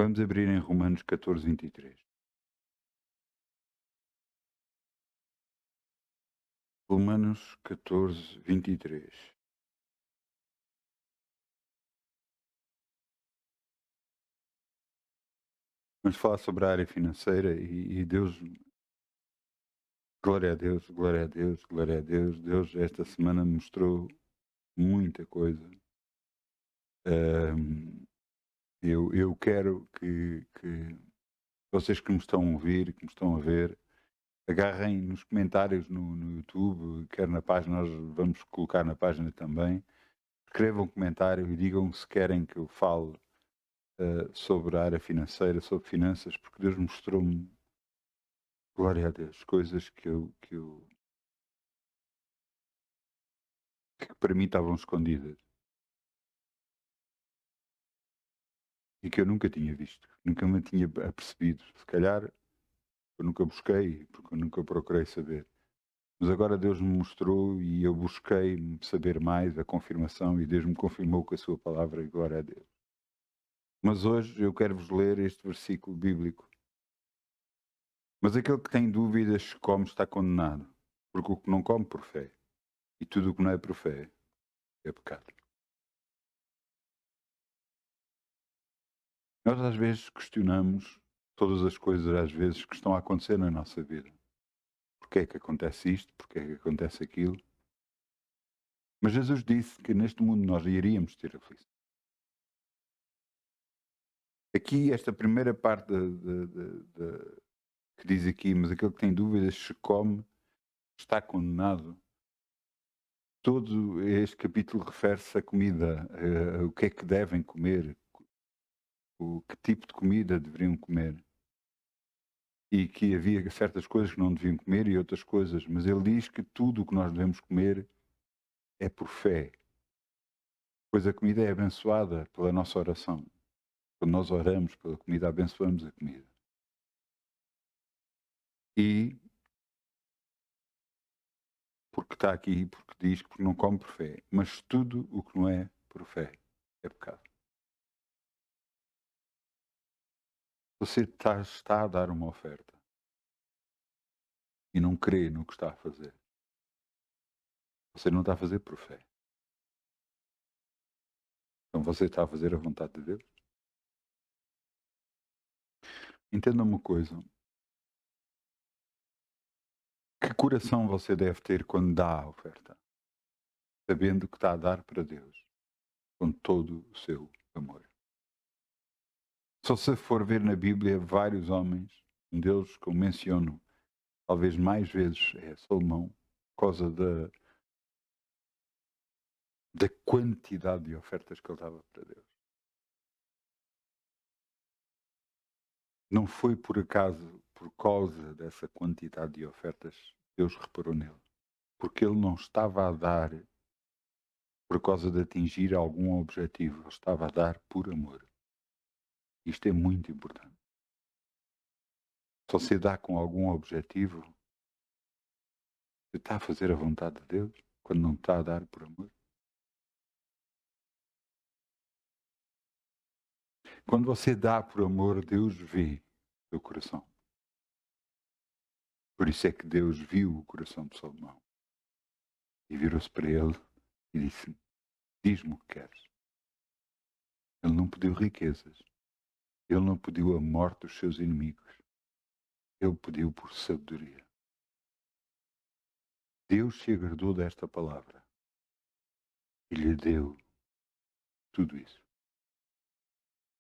Vamos abrir em Romanos 14:23. Romanos 14:23. Vamos falar sobre a área financeira e Deus, glória a Deus, glória a Deus, glória a Deus. Deus esta semana me mostrou muita coisa. Ahm, eu quero que vocês que me estão a ouvir, que me estão a ver, agarrem nos comentários no YouTube, quer na página, nós vamos colocar na página também. Escrevam um comentário e digam se querem que eu fale sobre a área financeira, sobre finanças, porque Deus mostrou-me, glória a Deus, coisas que para mim estavam escondidas e que eu nunca tinha visto, nunca me tinha apercebido. Se calhar eu nunca busquei, porque eu nunca procurei saber. Mas agora Deus me mostrou e eu busquei saber mais, a confirmação, e Deus me confirmou com a sua palavra, e glória a Deus. Mas hoje eu quero vos ler este versículo bíblico. Mas aquele que tem dúvidas se come está condenado, porque o que não come por fé, e tudo o que não é por fé é pecado. Nós às vezes questionamos todas as coisas às vezes que estão a acontecer na nossa vida. Porque é que acontece isto? Porque é que acontece aquilo? Mas Jesus disse que neste mundo nós iríamos ter aflição. Aqui, esta primeira parte que diz aqui, mas aquele que tem dúvidas se come, está condenado. Todo este capítulo refere-se à comida, o que é que devem comer, o que tipo de comida deveriam comer. E que havia certas coisas que não deviam comer e outras coisas, mas ele diz que tudo o que nós devemos comer é por fé, pois a comida é abençoada pela nossa oração. Quando nós oramos pela comida, abençoamos a comida. E porque está aqui, porque diz que não come por fé, mas tudo o que não é por fé é pecado. Você está a dar uma oferta e não crê no que está a fazer. Você não está a fazer por fé. Então você está a fazer a vontade de Deus. Entenda uma coisa: que coração você deve ter quando dá a oferta? Sabendo que está a dar para Deus com todo o seu amor. Só se for ver na Bíblia vários homens, um deles que eu menciono talvez mais vezes é Salomão, por causa da quantidade de ofertas que ele dava para Deus. Não foi por acaso, por causa dessa quantidade de ofertas, Deus reparou nele. Porque ele não estava a dar por causa de atingir algum objetivo, ele estava a dar por amor. Isto é muito importante. Se você dá com algum objetivo, você está a fazer a vontade de Deus quando não está a dar por amor? Quando você dá por amor, Deus vê o seu coração. Por isso é que Deus viu o coração de Salomão e virou-se para ele e disse: Diz-me o que queres. Ele não pediu riquezas, ele não pediu a morte dos seus inimigos, ele pediu por sabedoria. Deus se agradou desta palavra e lhe deu tudo isso.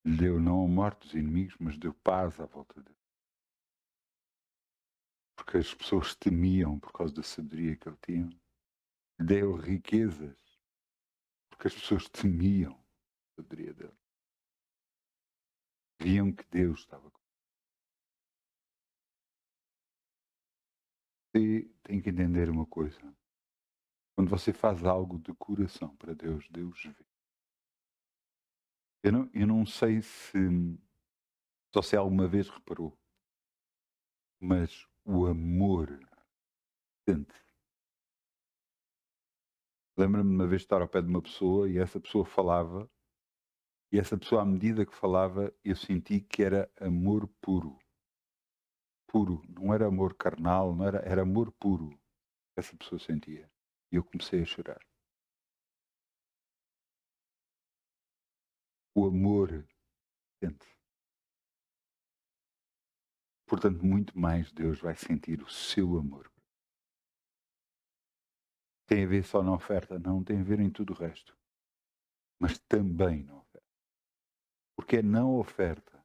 Lhe deu não a morte dos inimigos, mas deu paz à volta dele. Porque as pessoas temiam por causa da sabedoria que ele tinha. Deu riquezas, porque as pessoas temiam a sabedoria dele. Viam que Deus estava com você. Tem que entender uma coisa. Quando você faz algo de coração para Deus, Deus vê. Eu não sei se só se alguma vez reparou, mas o amor sente. Lembro-me de uma vez estar ao pé de uma pessoa e essa pessoa falava E essa pessoa, à medida que falava, eu senti que era amor puro. Puro. Não era amor carnal, não era, era amor puro que essa pessoa sentia. E eu comecei a chorar. O amor sente. Portanto, muito mais Deus vai sentir o seu amor. Tem a ver só na oferta? Não, tem a ver em tudo o resto. Mas também na oferta. Porque é na oferta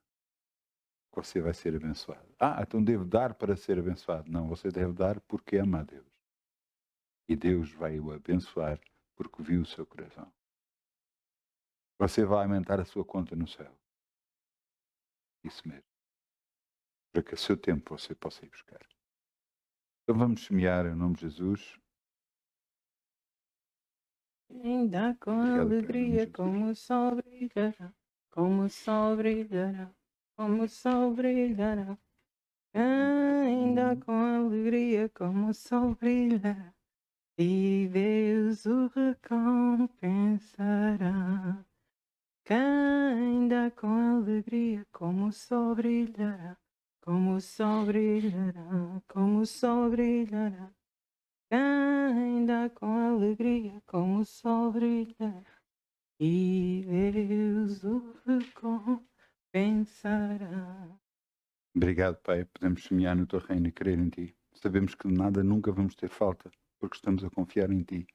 que você vai ser abençoado. Ah, então devo dar para ser abençoado. Não, você deve dar porque ama a Deus. E Deus vai o abençoar porque viu o seu coração. Você vai aumentar a sua conta no céu. Isso mesmo. Para que a seu tempo você possa ir buscar. Então vamos semear em nome de Jesus. Ainda com Obrigado, Pai, em nome de alegria, Jesus. como o sol brilhará, como o sol brilhará, como o sol brilhará. Ainda com alegria, como o sol brilhará, e Deus o recompensará. Ainda com alegria, como o sol brilhará, como o sol brilhará, como o sol brilhará. Ainda com alegria, como o sol brilhará, e Deus o recompensará. Obrigado, Pai. Podemos semear no teu reino e crer em ti. Sabemos que de nada nunca vamos ter falta, porque estamos a confiar em ti.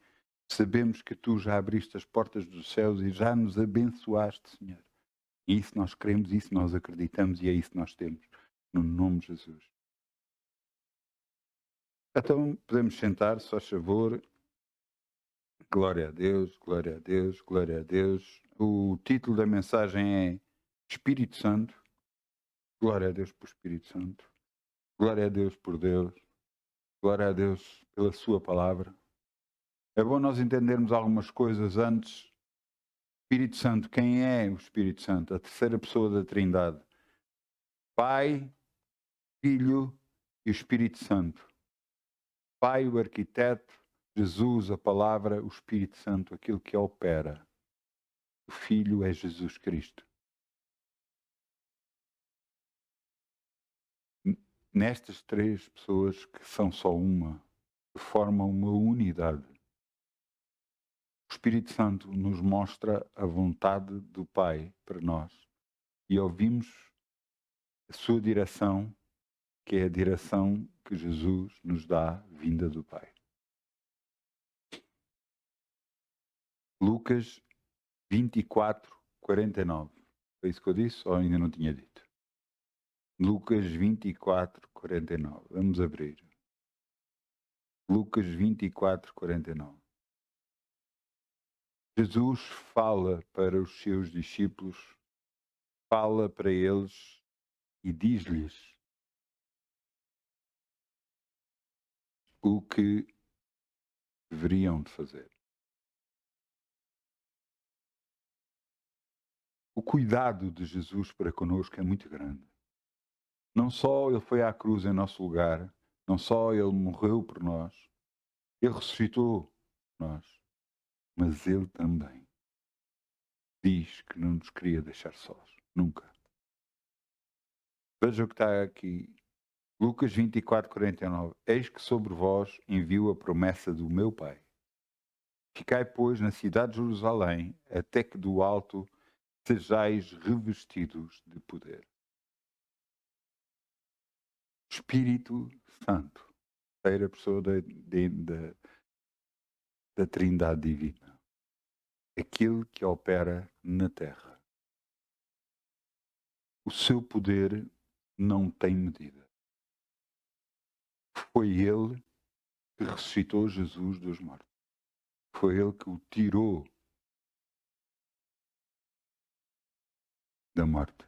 Sabemos que tu já abriste as portas dos céus e já nos abençoaste, Senhor. E isso nós queremos, isso nós acreditamos e é isso que nós temos. No nome de Jesus. Então podemos sentar, só favor. Glória a Deus, glória a Deus, glória a Deus. O título da mensagem é Espírito Santo. Glória a Deus por Espírito Santo. Glória a Deus por Deus. Glória a Deus pela sua palavra. É bom nós entendermos algumas coisas antes. Espírito Santo, quem é o Espírito Santo? A terceira pessoa da Trindade. Pai, Filho e o Espírito Santo. Pai, o arquiteto, Jesus, a palavra, o Espírito Santo, aquilo que opera. O Filho é Jesus Cristo. Nestas três pessoas que são só uma, que formam uma unidade. O Espírito Santo nos mostra a vontade do Pai para nós e ouvimos a sua direção, que é a direção que Jesus nos dá vinda do Pai. Lucas 24, 49. Foi isso que eu disse ou ainda não tinha dito? Lucas 24, 49. Vamos abrir. Lucas 24, 49. Jesus fala para os seus discípulos, fala para eles e diz-lhes o que deveriam de fazer. O cuidado de Jesus para conosco é muito grande. Não só ele foi à cruz em nosso lugar, não só ele morreu por nós, ele ressuscitou por nós, mas ele também diz que não nos queria deixar sós, nunca. Veja o que está aqui, Lucas 24, 49. Eis que sobre vós envio a promessa do meu Pai. Ficai, pois, na cidade de Jerusalém, até que do alto sejais revestidos de poder. Espírito Santo, terceira pessoa da Trindade Divina, aquele que opera na terra. O seu poder não tem medida. Foi ele que ressuscitou Jesus dos mortos. Foi ele que o tirou da morte.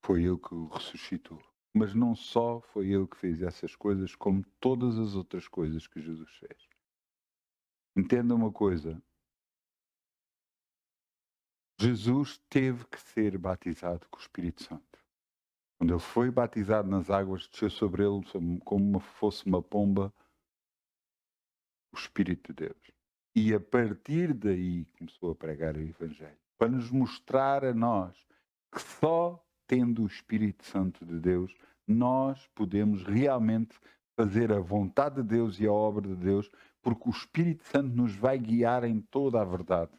Foi ele que o ressuscitou. Mas não só foi ele que fez essas coisas, como todas as outras coisas que Jesus fez. Entenda uma coisa. Jesus teve que ser batizado com o Espírito Santo. Quando ele foi batizado nas águas, desceu sobre ele como fosse uma pomba o Espírito de Deus. E a partir daí começou a pregar o Evangelho. para nos mostrar a nós que só tendo o Espírito Santo de Deus, nós podemos realmente fazer a vontade de Deus e a obra de Deus, porque o Espírito Santo nos vai guiar em toda a verdade,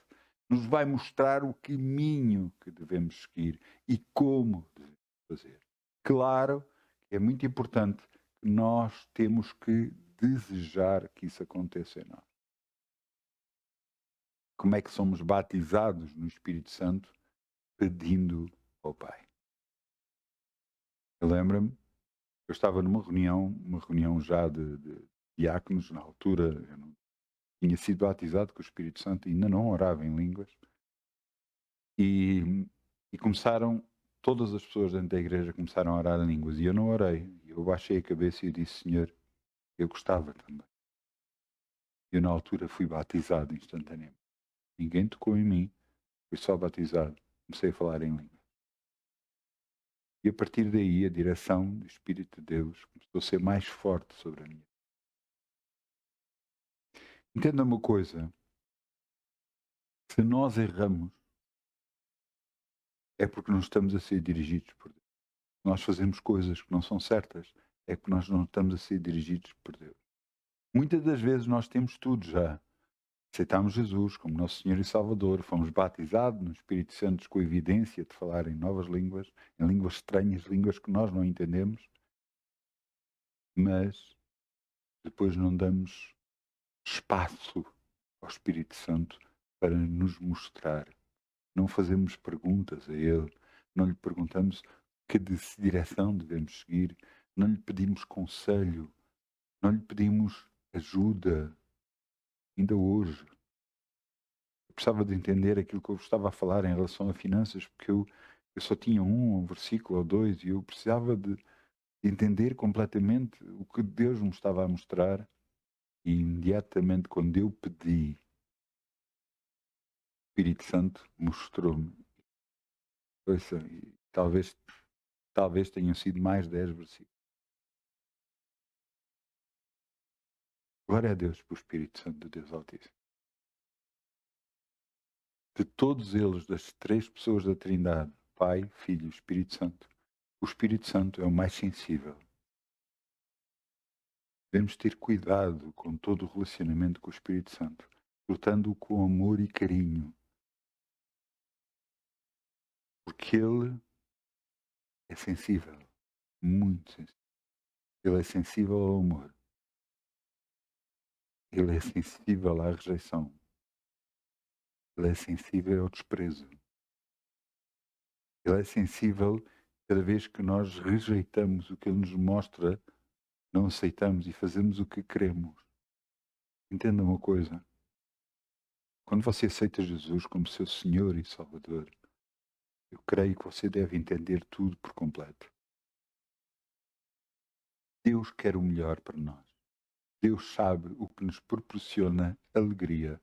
nos vai mostrar o caminho que devemos seguir e como devemos fazer. Claro que é muito importante que nós temos que desejar que isso aconteça em nós. Como é que somos batizados no Espírito Santo? Pedindo ao Pai. Eu lembro-me, eu estava numa reunião, uma reunião já de diáconos, na altura eu não tinha sido batizado com o Espírito Santo, ainda não orava em línguas, e, e começaram, todas as pessoas dentro da igreja começaram a orar em línguas, e eu não orei. Eu baixei a cabeça e eu disse: Senhor, eu gostava também. Eu na altura fui batizado instantaneamente. Ninguém tocou em mim, fui só batizado. Comecei a falar em línguas. E a partir daí a direção do Espírito de Deus começou a ser mais forte sobre a minha. Entenda uma coisa, se nós erramos, é porque não estamos a ser dirigidos por Deus. Se nós fazemos coisas que não são certas, é porque nós não estamos a ser dirigidos por Deus. Muitas das vezes nós temos tudo já. Aceitámos Jesus como nosso Senhor e Salvador, fomos batizados no Espírito Santo com a evidência de falar em novas línguas, em línguas estranhas, línguas que nós não entendemos, mas depois não damos espaço ao Espírito Santo para nos mostrar. Não fazemos perguntas a Ele, não lhe perguntamos que direção devemos seguir, não lhe pedimos conselho, não lhe pedimos ajuda. Ainda hoje, eu precisava de entender aquilo que eu estava a falar em relação a finanças, porque eu só tinha um versículo ou dois e eu precisava de entender completamente o que Deus me estava a mostrar. E imediatamente quando eu pedi, o Espírito Santo mostrou-me. Ouça, e talvez tenham sido mais 10 versículos. Glória a Deus pelo Espírito Santo de Deus Altíssimo. De todos eles, das três pessoas da Trindade, Pai, Filho e Espírito Santo, o Espírito Santo é o mais sensível. Devemos ter cuidado com todo o relacionamento com o Espírito Santo, tratando-o com amor e carinho, porque Ele é sensível, muito sensível. Ele é sensível ao amor. Ele é sensível à rejeição. Ele é sensível ao desprezo. Ele é sensível cada vez que nós rejeitamos o que Ele nos mostra, não aceitamos e fazemos o que queremos. Entenda uma coisa. Quando você aceita Jesus como seu Senhor e Salvador, eu creio que você deve entender tudo por completo. Deus quer o melhor para nós. Deus sabe o que nos proporciona alegria.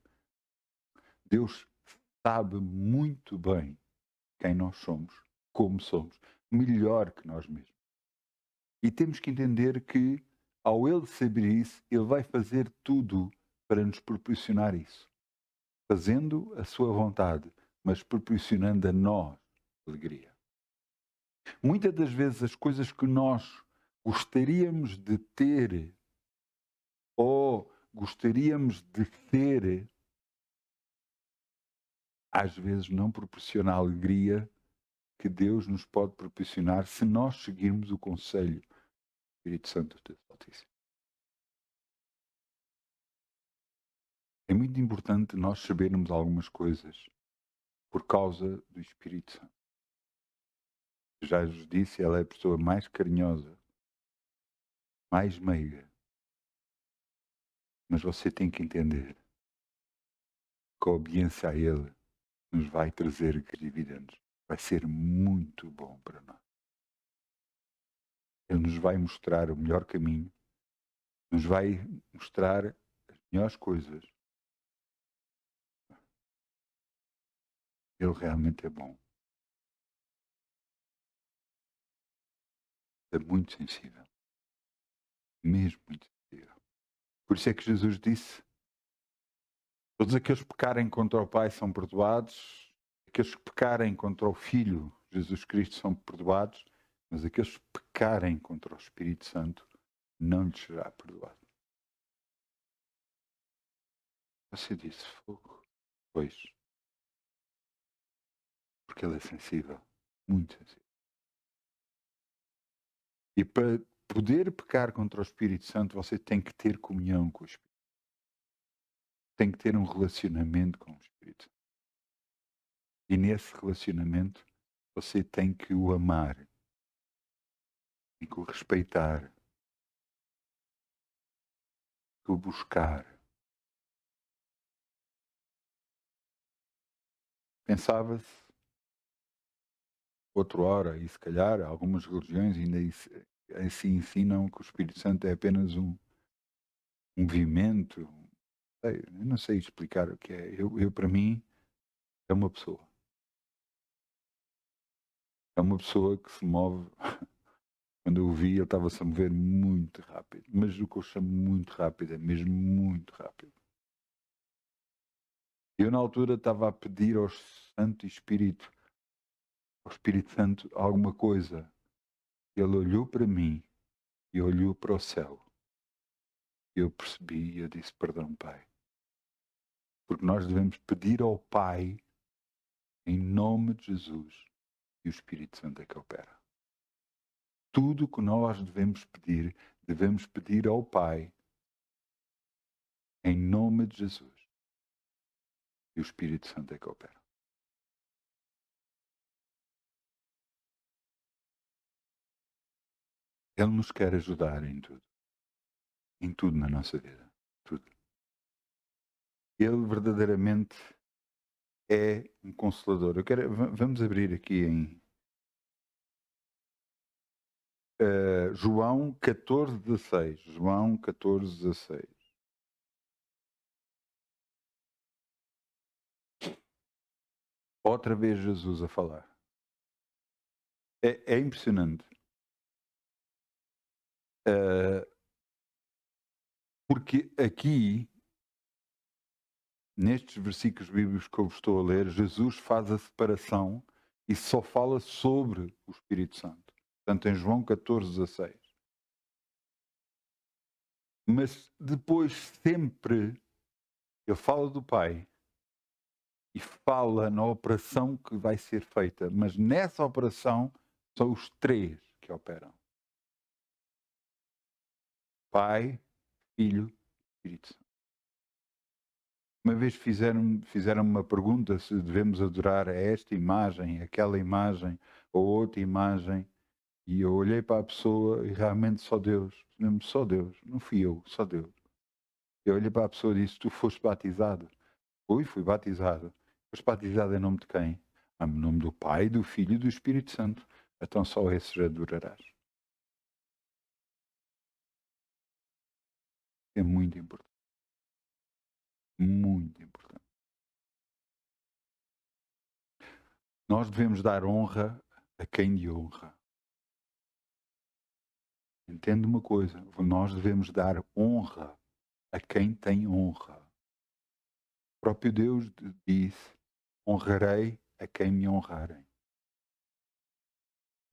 Deus sabe muito bem quem nós somos, como somos, melhor que nós mesmos. E temos que entender que, ao Ele saber isso, Ele vai fazer tudo para nos proporcionar isso. Fazendo a sua vontade, mas proporcionando a nós alegria. Muitas das vezes as coisas que nós gostaríamos de ter ou gostaríamos de ser, às vezes não proporciona a alegria que Deus nos pode proporcionar se nós seguirmos o conselho do Espírito Santo de Deus Altíssimo. É muito importante nós sabermos algumas coisas por causa do Espírito Santo. Já vos disse, ela é a pessoa mais carinhosa, mais meiga. Mas você tem que entender que a obediência a Ele nos vai trazer dividendos. Vai ser muito bom para nós. Ele nos vai mostrar o melhor caminho, nos vai mostrar as melhores coisas. Ele realmente é bom. É muito sensível. Mesmo muito sensível. Por isso é que Jesus disse: todos aqueles que pecarem contra o Pai são perdoados, Aqueles que pecarem contra o Filho, Jesus Cristo, são perdoados, mas aqueles que pecarem contra o Espírito Santo, não lhes será perdoado. Você disse fogo? Pois, porque ele é sensível, muito sensível. E para poder pecar contra o Espírito Santo, você tem que ter comunhão com o Espírito. Tem que ter um relacionamento com o Espírito Santo. E nesse relacionamento, você tem que o amar, tem que o respeitar, tem que o buscar. Pensava-se, outra hora, e se calhar algumas religiões ainda assim ensinam que o Espírito Santo é apenas um movimento. Eu não sei explicar o que é. Eu, para mim, é uma pessoa. É uma pessoa que se move. Quando eu o vi, ele estava-se a mover muito rápido. Mas o que eu chamo muito rápido é mesmo muito rápido. Eu, na altura, estava a pedir ao Santo Espírito, ao Espírito Santo, alguma coisa. Ele olhou para mim e olhou para o céu. Eu percebi e eu disse: perdão, Pai. Porque nós devemos pedir ao Pai, em nome de Jesus, e o Espírito Santo é que opera. Tudo o que nós devemos pedir ao Pai, em nome de Jesus, e o Espírito Santo é que opera. Ele nos quer ajudar em tudo na nossa vida, tudo. Ele verdadeiramente é um consolador. Vamos abrir aqui em João 14,16. João 14,16. Outra vez Jesus a falar. É impressionante. Porque aqui, nestes versículos bíblicos que eu vos estou a ler, Jesus faz a separação e só fala sobre o Espírito Santo. Portanto, em João 14,16. Mas depois sempre ele fala do Pai e fala na operação que vai ser feita. Mas nessa operação são os três que operam. Pai, Filho e Espírito Santo. Uma vez fizeram uma pergunta se devemos adorar a esta imagem, aquela imagem ou outra imagem, e eu olhei para a pessoa e realmente só Deus, mesmo só Deus, não fui eu, só Deus. Eu olhei para a pessoa e disse: tu foste batizado? Fui batizado. Foste batizado em nome de quem? Em nome do Pai, do Filho e do Espírito Santo. Então só esses adorarás. É muito importante. Muito importante. Nós devemos dar honra a quem lhe honra. Entende uma coisa, nós devemos dar honra a quem tem honra. O próprio Deus disse: honrarei a quem me honrarem.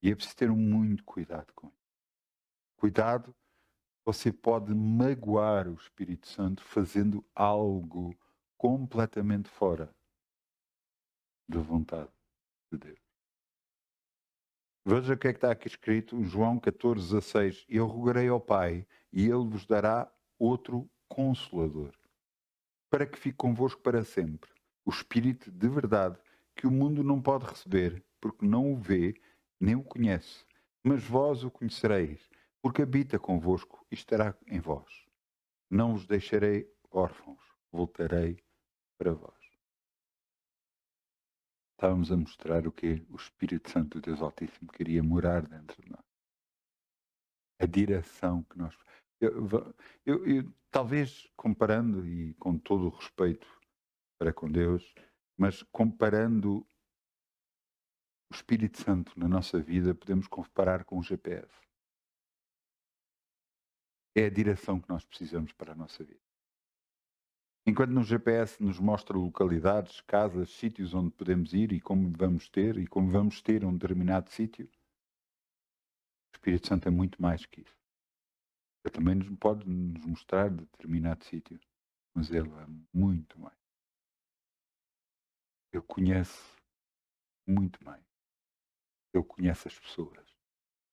E é preciso ter muito cuidado com isso. Cuidado, você pode magoar o Espírito Santo fazendo algo completamente fora da vontade de Deus. Veja o que é que está aqui escrito, João 14,16. Eu rogarei ao Pai e Ele vos dará outro Consolador, para que fique convosco para sempre. O Espírito de verdade, que o mundo não pode receber, porque não o vê, nem o conhece. Mas vós o conhecereis, porque habita convosco e estará em vós. Não os deixarei órfãos, voltarei para vós. Estávamos a mostrar o que o Espírito Santo do Deus Altíssimo queria morar dentro de nós. A direção que nós... Eu, talvez comparando, e com todo o respeito para com Deus, mas comparando o Espírito Santo na nossa vida, podemos comparar com o GPS. É a direção que nós precisamos para a nossa vida. Enquanto no GPS nos mostra localidades, casas, sítios onde podemos ir e como vamos ter um determinado sítio, o Espírito Santo é muito mais que isso. Ele também pode nos mostrar determinado sítio, mas ele é muito mais. Ele conhece muito mais. Ele conhece as pessoas.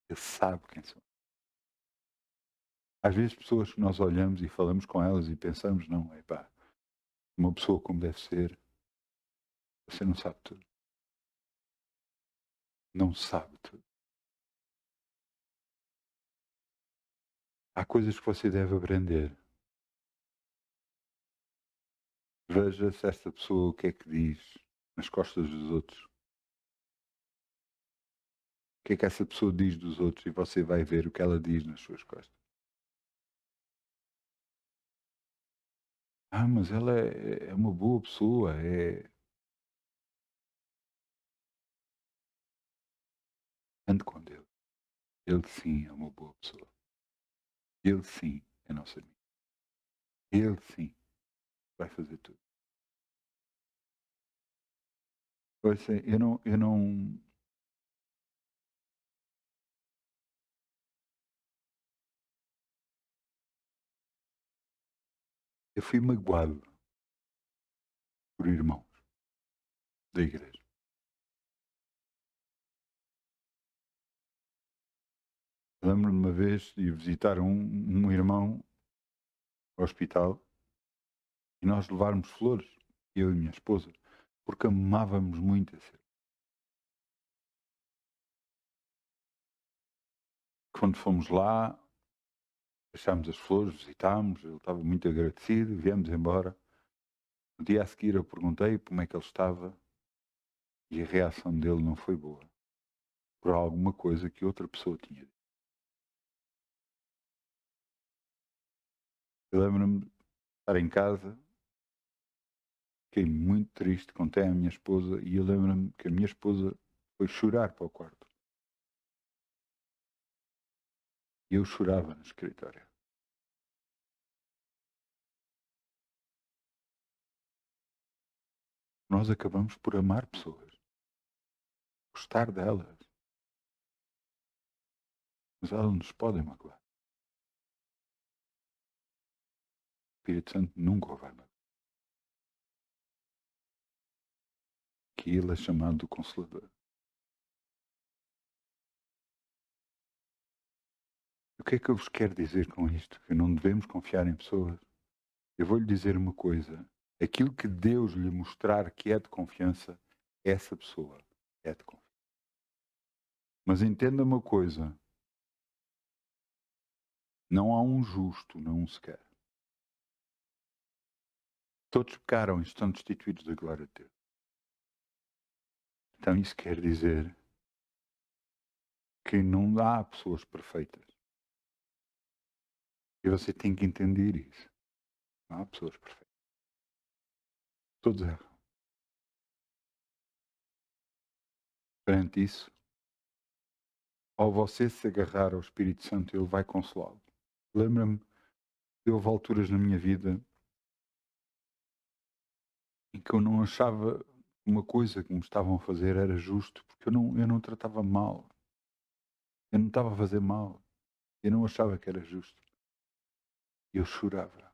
Ele sabe quem são. Às vezes pessoas que nós olhamos e falamos com elas e pensamos, não, epá, uma pessoa como deve ser, você não sabe tudo. Não sabe tudo. Há coisas que você deve aprender. Veja se esta pessoa o que é que diz nas costas dos outros. O que é que essa pessoa diz dos outros e você vai ver o que ela diz nas suas costas. Ah, mas ela é uma boa pessoa, ande com Deus. Ele sim é uma boa pessoa. Ele sim é nosso amigo. Ele sim vai fazer tudo. Ouça, eu fui magoado por irmãos da igreja. Lembro-me de uma vez de ir visitar um irmão ao hospital e nós levarmos flores, eu e minha esposa, porque amávamos muito esse. Quando fomos lá, deixámos as flores, visitámos, ele estava muito agradecido, viemos embora. No dia a seguir eu perguntei como é que ele estava e a reação dele não foi boa, por alguma coisa que outra pessoa tinha dito. Eu lembro-me de estar em casa, fiquei muito triste, contei à minha esposa e eu lembro-me que a minha esposa foi chorar para o quarto. E eu chorava no escritório. Nós acabamos por amar pessoas, gostar delas, mas elas nos podem magoar. O Espírito Santo nunca o vai magoar. Que ele é chamado Consolador. O que é que eu vos quero dizer com isto? Que não devemos confiar em pessoas. Eu vou-lhe dizer uma coisa. Aquilo que Deus lhe mostrar que é de confiança, essa pessoa é de confiança. Mas entenda uma coisa. Não há um justo, não um sequer. Todos pecaram e estão destituídos da glória de Deus. Então isso quer dizer que não há pessoas perfeitas. E você tem que entender isso. Não há pessoas perfeitas. Todos erram. Perante isso, ao você se agarrar ao Espírito Santo, ele vai consolá-lo. Lembra-me que houve alturas na minha vida em que eu não achava uma coisa que me estavam a fazer era justo, porque eu não tratava mal. Eu não estava a fazer mal. Eu não achava que era justo. Eu chorava.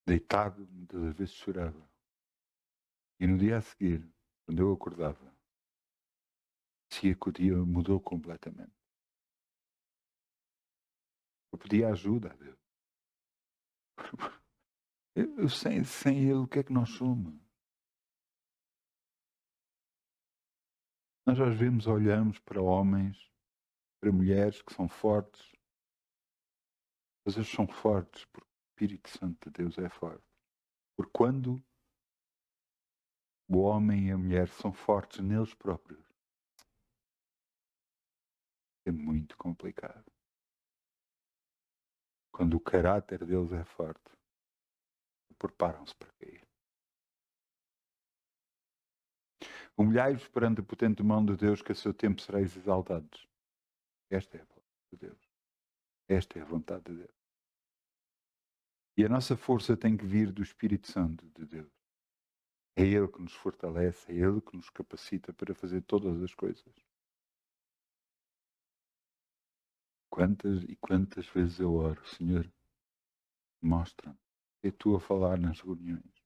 Deitado, muitas das vezes chorava. E no dia a seguir, quando eu acordava, parecia que o dia mudou completamente. Eu pedia ajuda a Deus. Eu sem Ele, o que é que nós somos? Nós às vezes olhamos para homens, para mulheres que são fortes, mas eles são fortes porque o Espírito Santo de Deus é forte. Porque quando o homem e a mulher são fortes neles próprios, é muito complicado. Quando o caráter deles é forte, preparam-se para cair. Humilhai-vos perante a potente mão de Deus, que a seu tempo sereis exaltados. Esta é a palavra de Deus. Esta é a vontade de Deus. E a nossa força tem que vir do Espírito Santo de Deus. É Ele que nos fortalece, é Ele que nos capacita para fazer todas as coisas. Quantas e quantas vezes eu oro, Senhor, mostra-me. É Tu a falar nas reuniões.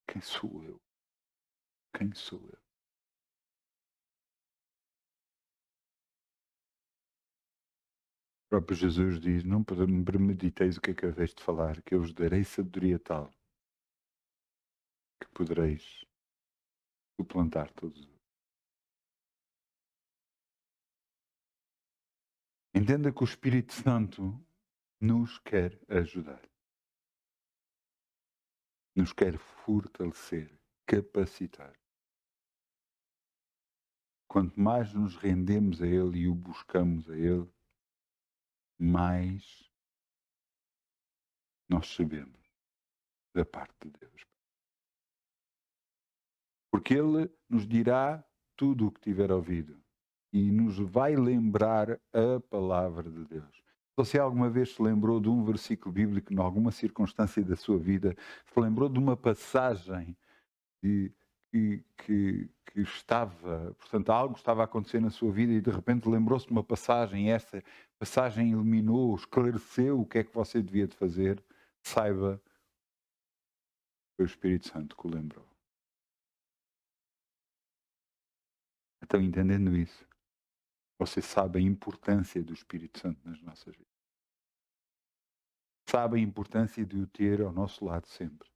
Quem sou eu? Quem sou eu? O próprio Jesus diz, não premediteis o que haveis de falar, que eu vos darei sabedoria tal, que podereis suplantar todos os outros. Entenda que o Espírito Santo nos quer ajudar. Nos quer fortalecer, capacitar. Quanto mais nos rendemos a Ele e o buscamos a Ele, mais nós sabemos da parte de Deus. Porque Ele nos dirá tudo o que tiver ouvido e nos vai lembrar a palavra de Deus. Se você alguma vez se lembrou de um versículo bíblico, em alguma circunstância da sua vida, se lembrou de uma passagem de, que estava, portanto, algo estava a acontecer na sua vida e de repente lembrou-se de uma passagem, e essa passagem iluminou, esclareceu o que é que você devia de fazer, saiba que foi o Espírito Santo que o lembrou. Então, entendendo isso, você sabe a importância do Espírito Santo nas nossas vidas. Sabe a importância de o ter ao nosso lado sempre.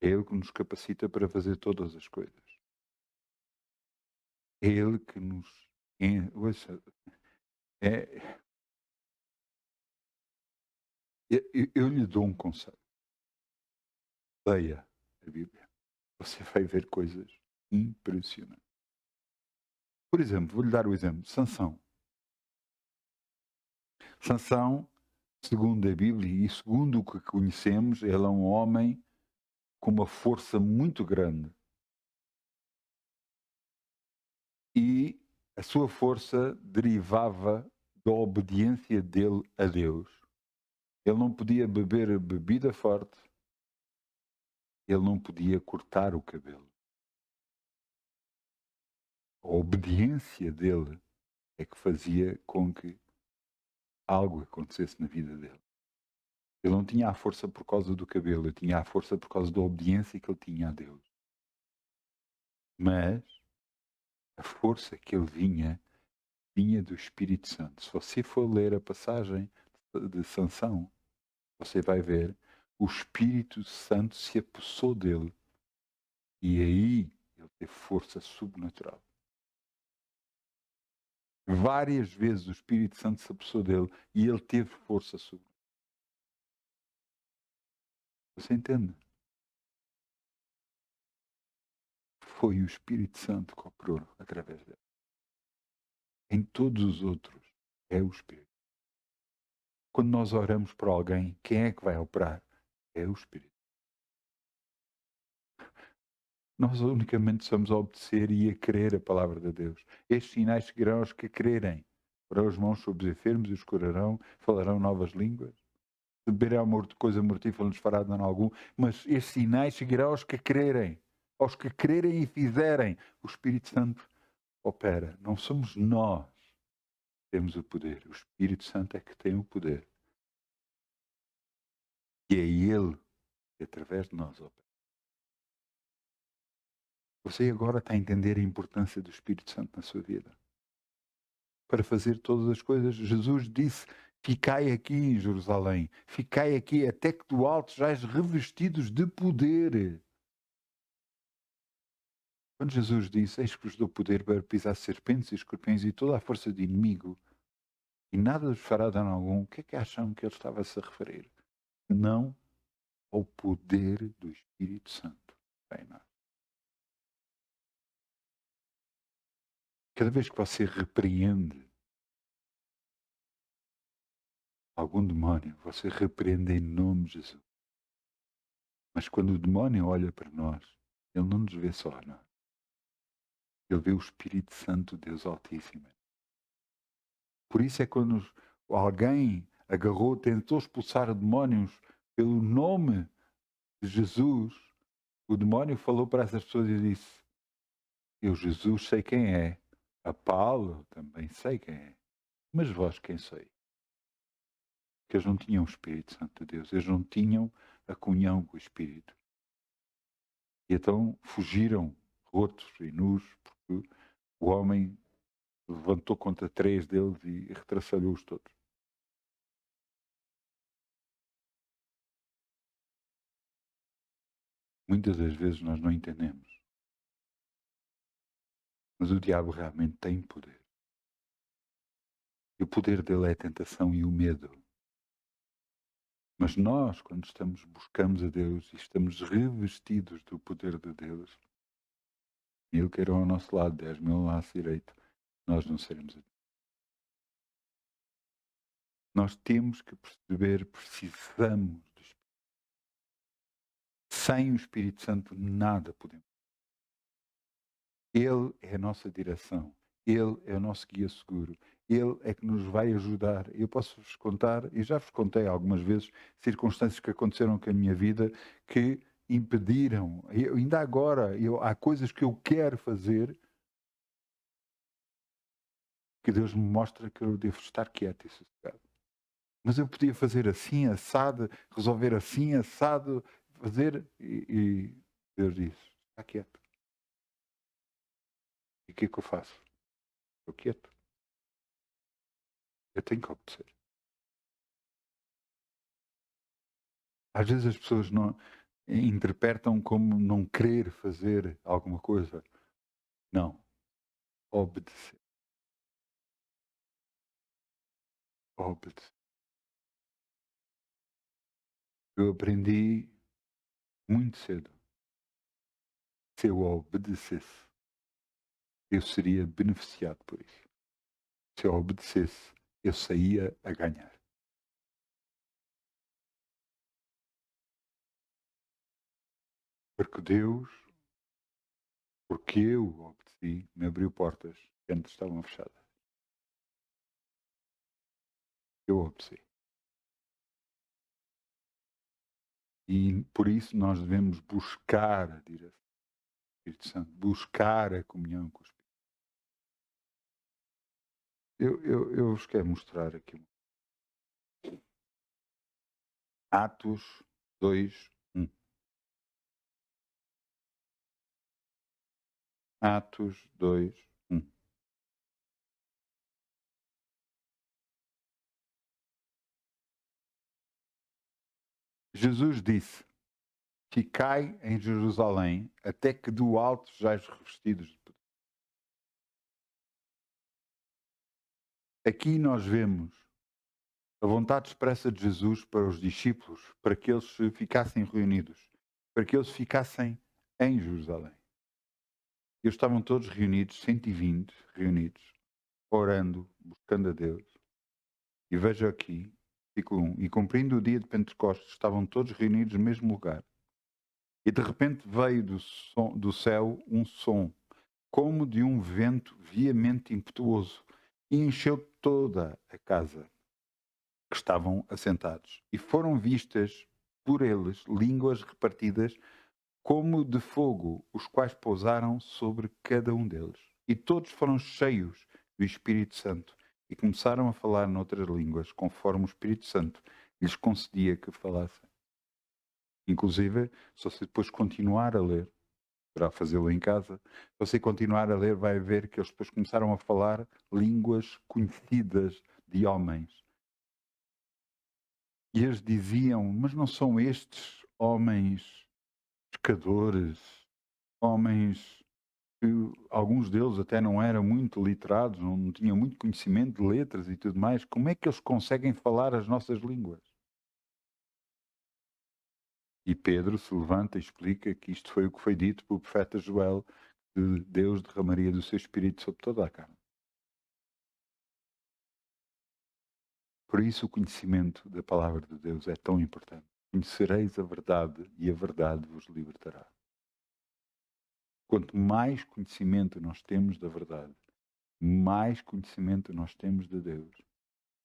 É Ele que nos capacita para fazer todas as coisas. É Ele que nos... Ouça, eu lhe dou um conselho. Leia a Bíblia. Você vai ver coisas impressionantes. Por exemplo, vou-lhe dar o exemplo. Sansão. Sansão, segundo a Bíblia e segundo o que conhecemos, ele é um homem com uma força muito grande. E a sua força derivava da obediência dele a Deus. Ele não podia beber bebida forte. Ele não podia cortar o cabelo. A obediência dele é que fazia com que algo acontecesse na vida dele. Ele não tinha a força por causa do cabelo, ele tinha a força por causa da obediência que ele tinha a Deus. Mas a força que ele vinha do Espírito Santo. Se você for ler a passagem de Sansão, você vai ver o Espírito Santo se apossou dele. E aí ele teve força sobrenatural. Várias vezes o Espírito Santo se apossou dele e ele teve força sobrenatural. Você entende? Foi o Espírito Santo que operou através dele. Em todos os outros é o Espírito. Quando nós oramos por alguém, quem é que vai operar? É o Espírito. Nós unicamente somos a obedecer e a crer a palavra de Deus. Estes sinais seguirão aos que crerem. Porão as mãos sobre os enfermos e os curarão, falarão novas línguas. Se beberem amor de coisa mortífera, não lhes fará dano algum. Mas estes sinais seguirão aos que crerem. Aos que crerem e fizerem. O Espírito Santo opera. Não somos nós que temos o poder. O Espírito Santo é que tem o poder. E é Ele que através de nós opera. Você agora está a entender a importância do Espírito Santo na sua vida. Para fazer todas as coisas, Jesus disse, ficai aqui em Jerusalém, ficai aqui até que do alto sejais revestidos de poder. Quando Jesus disse, eis que vos dou poder para pisar serpentes e escorpiões e toda a força de inimigo, e nada vos fará dano algum, o que é que acham que ele estava-se a referir? Não ao poder do Espírito Santo em nós. Cada vez que você repreende algum demónio, você repreende em nome de Jesus. Mas quando o demónio olha para nós, ele não nos vê só a nós. Ele vê o Espírito Santo, Deus Altíssimo. Por isso é quando alguém agarrou, tentou expulsar demónios pelo nome de Jesus, o demónio falou para essas pessoas e disse: eu, Jesus, sei quem é. A Paulo também sei quem é. Mas vós quem sois? Que eles não tinham o Espírito Santo de Deus, eles não tinham a comunhão com o Espírito. E então fugiram rotos e nus, porque o homem levantou contra 3 deles e retraçalhou-os todos. Muitas das vezes nós não entendemos. Mas o diabo realmente tem poder. E o poder dele é a tentação e o medo. Mas nós, quando buscamos a Deus e estamos revestidos do poder de Deus, 1000 queiram ao nosso lado, 10.000 ao nosso direito, nós não seremos. Nós temos que perceber, precisamos do Espírito. Sem o Espírito Santo nada podemos. Ele é a nossa direção, Ele é o nosso guia seguro, Ele é que nos vai ajudar. Eu posso-vos contar, e já vos contei algumas vezes, circunstâncias que aconteceram com a minha vida que impediram, ainda agora, há coisas que eu quero fazer que Deus me mostra que eu devo estar quieto e sossegado. Mas eu podia fazer assim, assado, resolver assim, assado, fazer, e Deus disse, está quieto. E o que é que eu faço? Estou quieto. Eu tenho que obedecer. Às vezes as pessoas não interpretam como não querer fazer alguma coisa. Não. Obedecer. Obedecer. Eu aprendi muito cedo. Se eu obedecesse, eu seria beneficiado por isso. Se eu obedecesse, eu saía a ganhar. Porque Deus, porque eu obedeci, me abriu portas que antes estavam fechadas. Eu obedeci. E por isso nós devemos buscar a direção do Espírito Santo, buscar a comunhão com o Espírito. Eu vos quero mostrar aqui. Atos 2, 1. Atos 2, 1. Jesus disse: ficai em Jerusalém até que do alto sejais revestidos de poder. Aqui nós vemos a vontade expressa de Jesus para os discípulos, para que eles ficassem reunidos, para que eles ficassem em Jerusalém. Eles estavam todos reunidos, 120 reunidos, orando, buscando a Deus. E veja aqui, versículo 1. E cumprindo o dia de Pentecostes, estavam todos reunidos no mesmo lugar. E de repente veio do céu um som, como de um vento veemente impetuoso, e encheu toda a casa que estavam assentados. E foram vistas por eles línguas repartidas como de fogo, os quais pousaram sobre cada um deles. E todos foram cheios do Espírito Santo e começaram a falar noutras línguas, conforme o Espírito Santo lhes concedia que falassem. Inclusive, se você depois continuar a ler, poderá fazê-lo em casa, se você continuar a ler, vai ver que eles depois começaram a falar línguas conhecidas de homens. E eles diziam, mas não são estes homens pescadores, homens que alguns deles até não eram muito literados, não tinham muito conhecimento de letras e tudo mais, como é que eles conseguem falar as nossas línguas? E Pedro se levanta e explica que isto foi o que foi dito pelo profeta Joel, que Deus derramaria do seu Espírito sobre toda a carne. Por isso o conhecimento da palavra de Deus é tão importante. Conhecereis a verdade e a verdade vos libertará. Quanto mais conhecimento nós temos da verdade, mais conhecimento nós temos de Deus,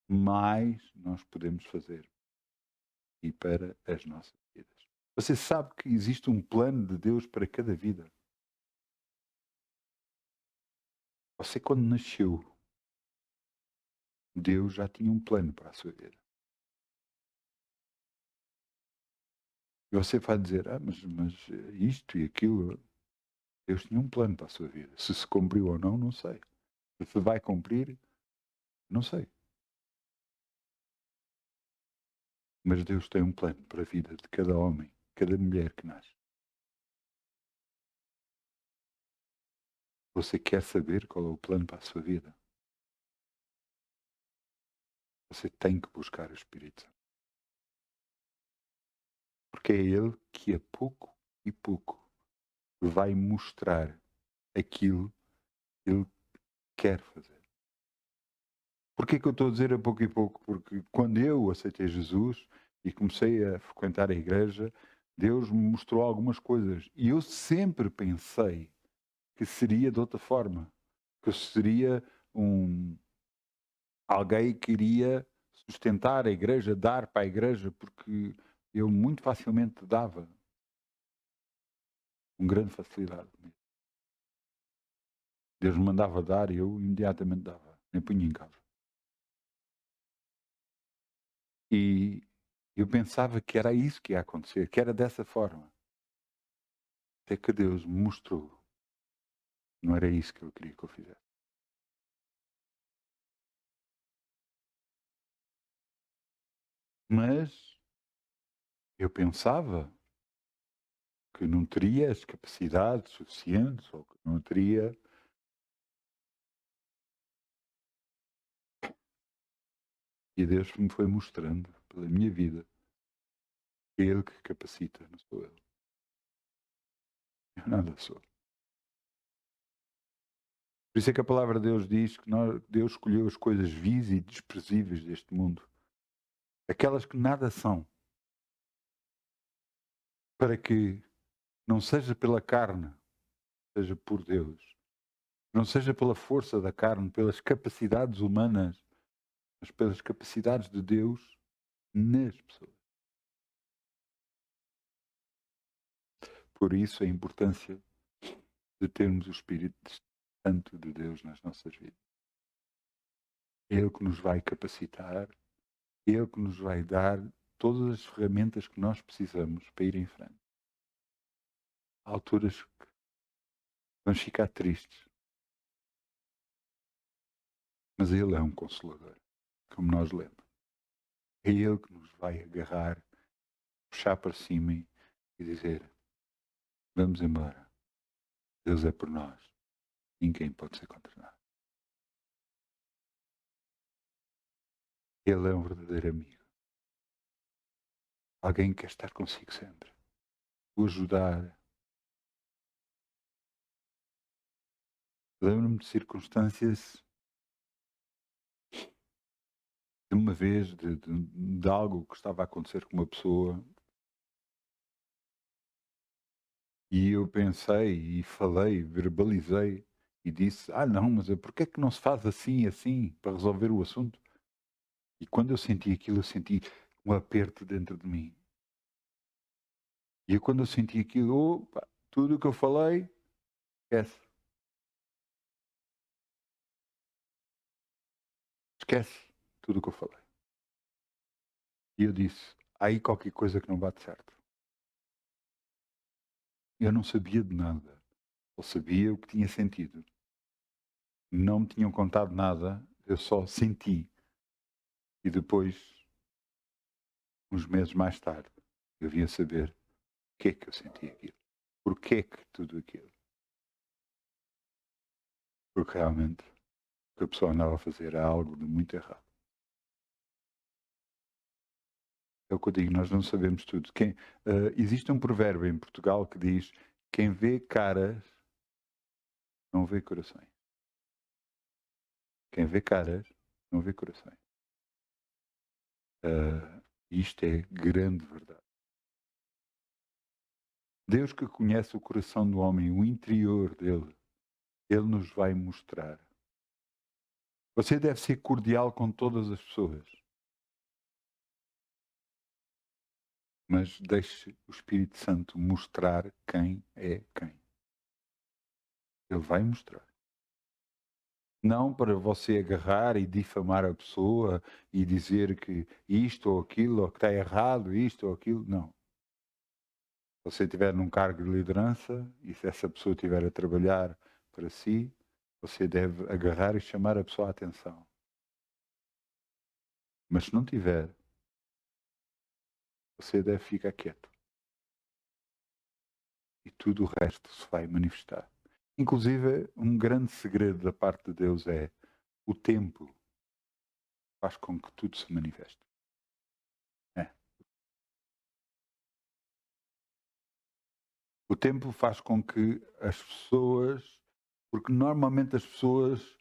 mais nós podemos fazer e para as nossas vidas. Você sabe que existe um plano de Deus para cada vida. Você, quando nasceu, Deus já tinha um plano para a sua vida. E você vai dizer, mas isto e aquilo, Deus tinha um plano para a sua vida. Se cumpriu ou não, não sei. Se vai cumprir, não sei. Mas Deus tem um plano para a vida de cada homem, cada mulher que nasce. Você quer saber qual é o plano para a sua vida? Você tem que buscar o Espírito Santo. Porque é Ele que a pouco e pouco vai mostrar aquilo que Ele quer fazer. Porquê que eu estou a dizer a pouco e pouco? Porque quando eu aceitei Jesus e comecei a frequentar a igreja, Deus me mostrou algumas coisas. E eu sempre pensei que seria de outra forma. Que eu seria alguém que iria sustentar a igreja, dar para a igreja, porque eu muito facilmente dava. Com grande facilidade. Deus me mandava dar e eu imediatamente dava. Nem punha em causa. E eu pensava que era isso que ia acontecer, que era dessa forma. Até que Deus me mostrou. Não era isso que Ele queria que eu fizesse. Mas eu pensava que não teria as capacidades suficientes, ou que não teria. E Deus me foi mostrando pela minha vida que é Ele que capacita, não sou eu. Eu nada sou. Por isso é que a palavra de Deus diz que Deus escolheu as coisas vis e desprezíveis deste mundo, aquelas que nada são, para que não seja pela carne, seja por Deus. Não seja pela força da carne, pelas capacidades humanas, mas pelas capacidades de Deus nas pessoas. Por isso a importância de termos o Espírito Santo de Deus nas nossas vidas. É Ele que nos vai capacitar, é Ele que nos vai dar todas as ferramentas que nós precisamos para ir em frente. Há alturas que vamos ficar tristes, mas Ele é um consolador, como nós lemos. É Ele que nos vai agarrar, puxar para cima e dizer: vamos embora. Deus é por nós. Ninguém pode ser contra nós. Ele é um verdadeiro amigo. Alguém que quer estar consigo sempre. O ajudar. Lembro-me de circunstâncias, de uma vez, de algo que estava a acontecer com uma pessoa. E eu pensei e falei, verbalizei e disse: não, mas porquê é que não se faz assim e assim para resolver o assunto? E quando eu senti aquilo, eu senti um aperto dentro de mim. E quando eu senti aquilo, opa, tudo o que eu falei, esquece. Esquece tudo o que eu falei. E eu disse: há aí qualquer coisa que não bate certo. Eu não sabia de nada. Eu sabia o que tinha sentido. Não me tinham contado nada, eu só senti. E depois, uns meses mais tarde, eu vim a saber o que é que eu senti aquilo. Porquê é que tudo aquilo? Porque realmente o que a pessoa andava a fazer era algo de muito errado. É o que eu digo, nós não sabemos tudo. Existe um provérbio em Portugal que diz: quem vê caras não vê corações. Quem vê caras não vê corações. Isto é grande verdade. Deus que conhece o coração do homem, o interior dele, Ele nos vai mostrar. Você deve ser cordial com todas as pessoas. Mas deixe o Espírito Santo mostrar quem é quem. Ele vai mostrar. Não para você agarrar e difamar a pessoa e dizer que isto ou aquilo, ou que está errado, isto ou aquilo. Não. Se você estiver num cargo de liderança e se essa pessoa estiver a trabalhar para si, você deve agarrar e chamar a pessoa à atenção. Mas se não tiver, você deve ficar quieto. E tudo o resto se vai manifestar. Inclusive, um grande segredo da parte de Deus é o tempo faz com que tudo se manifeste. É. O tempo faz com que as pessoas, porque normalmente as pessoas,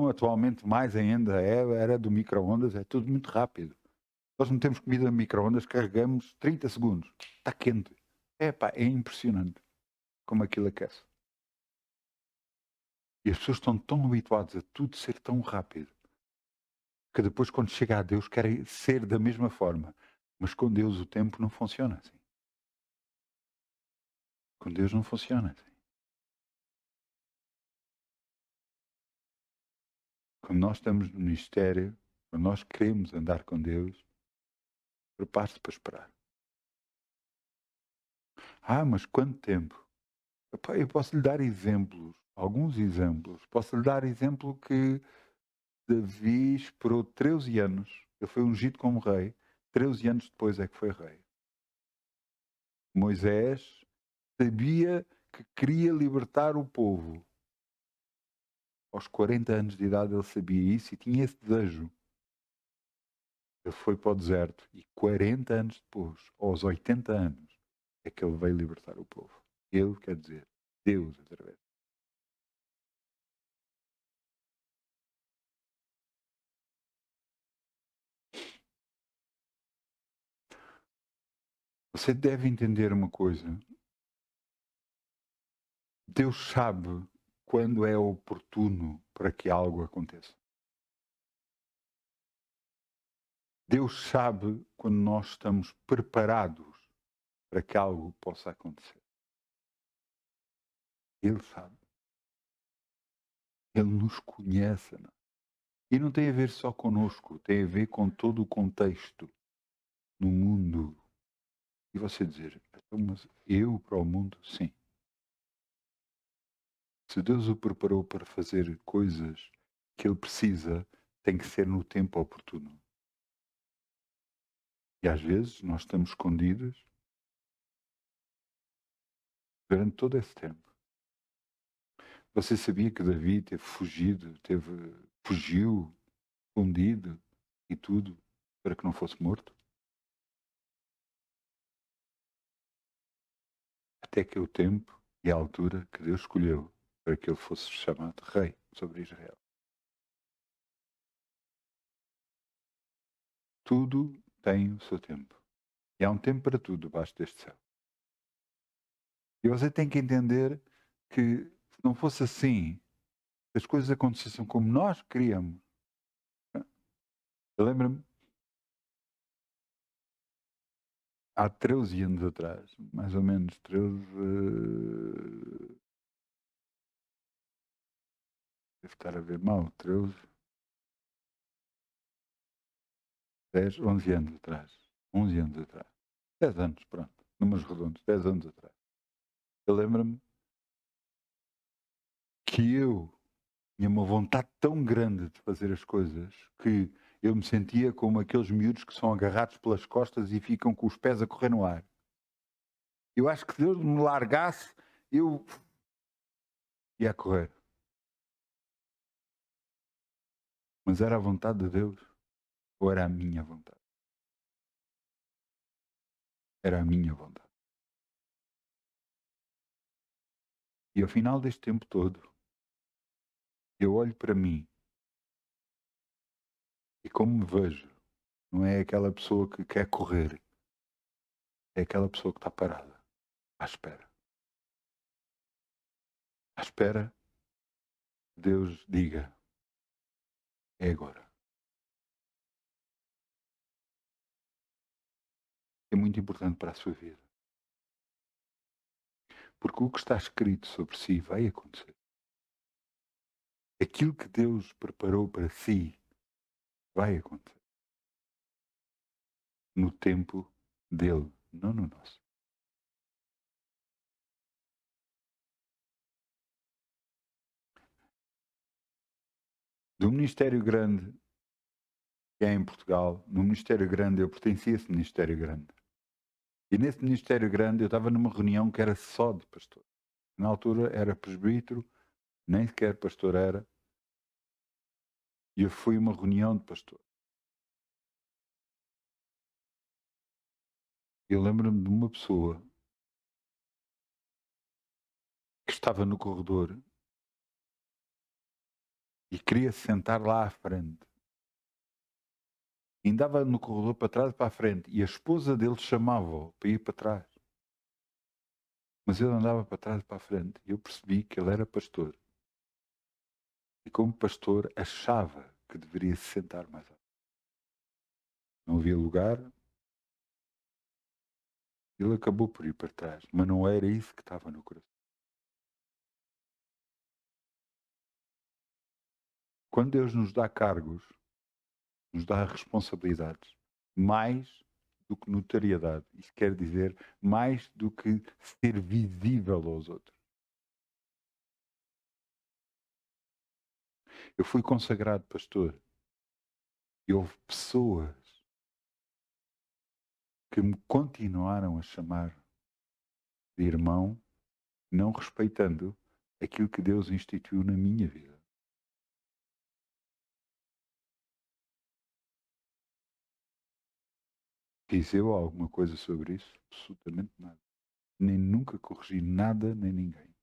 atualmente mais ainda, é a era do micro-ondas, é tudo muito rápido. Nós não temos comida no micro-ondas, carregamos 30 segundos. Está quente. É impressionante como aquilo aquece. E as pessoas estão tão habituadas a tudo ser tão rápido, que depois quando chega a Deus querem ser da mesma forma. Mas com Deus o tempo não funciona assim. Com Deus não funciona assim. Quando nós estamos no ministério, quando nós queremos andar com Deus, prepare-se para esperar. Mas quanto tempo? Epá, eu posso lhe dar exemplos, alguns exemplos. Posso lhe dar exemplo que Davi esperou 13 anos. Ele foi ungido como rei. 13 anos depois é que foi rei. Moisés sabia que queria libertar o povo. Aos 40 anos de idade ele sabia isso e tinha esse desejo. Ele foi para o deserto e 40 anos depois, aos 80 anos, é que ele veio libertar o povo. Ele quer dizer Deus através. Você deve entender uma coisa. Deus sabe quando é oportuno para que algo aconteça. Deus sabe quando nós estamos preparados para que algo possa acontecer. Ele sabe. Ele nos conhece. Não? E não tem a ver só conosco, tem a ver com todo o contexto no mundo. E você dizer, mas eu para o mundo, sim. Se Deus o preparou para fazer coisas que ele precisa, tem que ser no tempo oportuno. E às vezes nós estamos escondidos durante todo esse tempo. Você sabia que Davi teve fugido, fugiu, escondido e tudo para que não fosse morto? Até que o tempo e a altura que Deus escolheu para que ele fosse chamado rei sobre Israel. Tudo tem o seu tempo. E há um tempo para tudo debaixo deste céu. E você tem que entender que se não fosse assim, se as coisas acontecessem como nós queríamos. Eu lembro-me, há 13 anos atrás, mais ou menos 13, deve estar a ver mal, 13, 10, 11 anos atrás, 11 anos atrás, 10 anos, pronto, números redondos, 10 anos atrás. Eu lembro-me que eu tinha uma vontade tão grande de fazer as coisas que eu me sentia como aqueles miúdos que são agarrados pelas costas e ficam com os pés a correr no ar. Eu acho que se Deus me largasse, eu ia correr. Mas era a vontade de Deus ou era a minha vontade? Era a minha vontade. E ao final deste tempo todo, eu olho para mim e como me vejo, não é aquela pessoa que quer correr, é aquela pessoa que está parada, à espera. À espera que Deus diga, É agora. É muito importante para a sua vida. Porque o que está escrito sobre si vai acontecer. Aquilo que Deus preparou para si vai acontecer. No tempo dele, não no nosso. Do ministério grande que é em Portugal, no ministério grande, eu pertencia a esse ministério grande. E nesse ministério grande eu estava numa reunião que era só de pastor. Na altura era presbítero, nem sequer pastor era. E eu fui a uma reunião de pastor. Eu lembro-me de uma pessoa que estava no corredor e queria se sentar lá à frente. E andava no corredor para trás e para a frente. E a esposa dele chamava-o para ir para trás. Mas ele andava para trás e para a frente. E eu percebi que ele era pastor. E como pastor achava que deveria se sentar mais à frente. Não havia lugar. Ele acabou por ir para trás. Mas não era isso que estava no coração. Quando Deus nos dá cargos, nos dá responsabilidades, mais do que notariedade. Isto quer dizer mais do que ser visível aos outros. Eu fui consagrado pastor e houve pessoas que me continuaram a chamar de irmão, não respeitando aquilo que Deus instituiu na minha vida. Fiz eu alguma coisa sobre isso? Absolutamente nada. Nem nunca corrigi nada nem ninguém.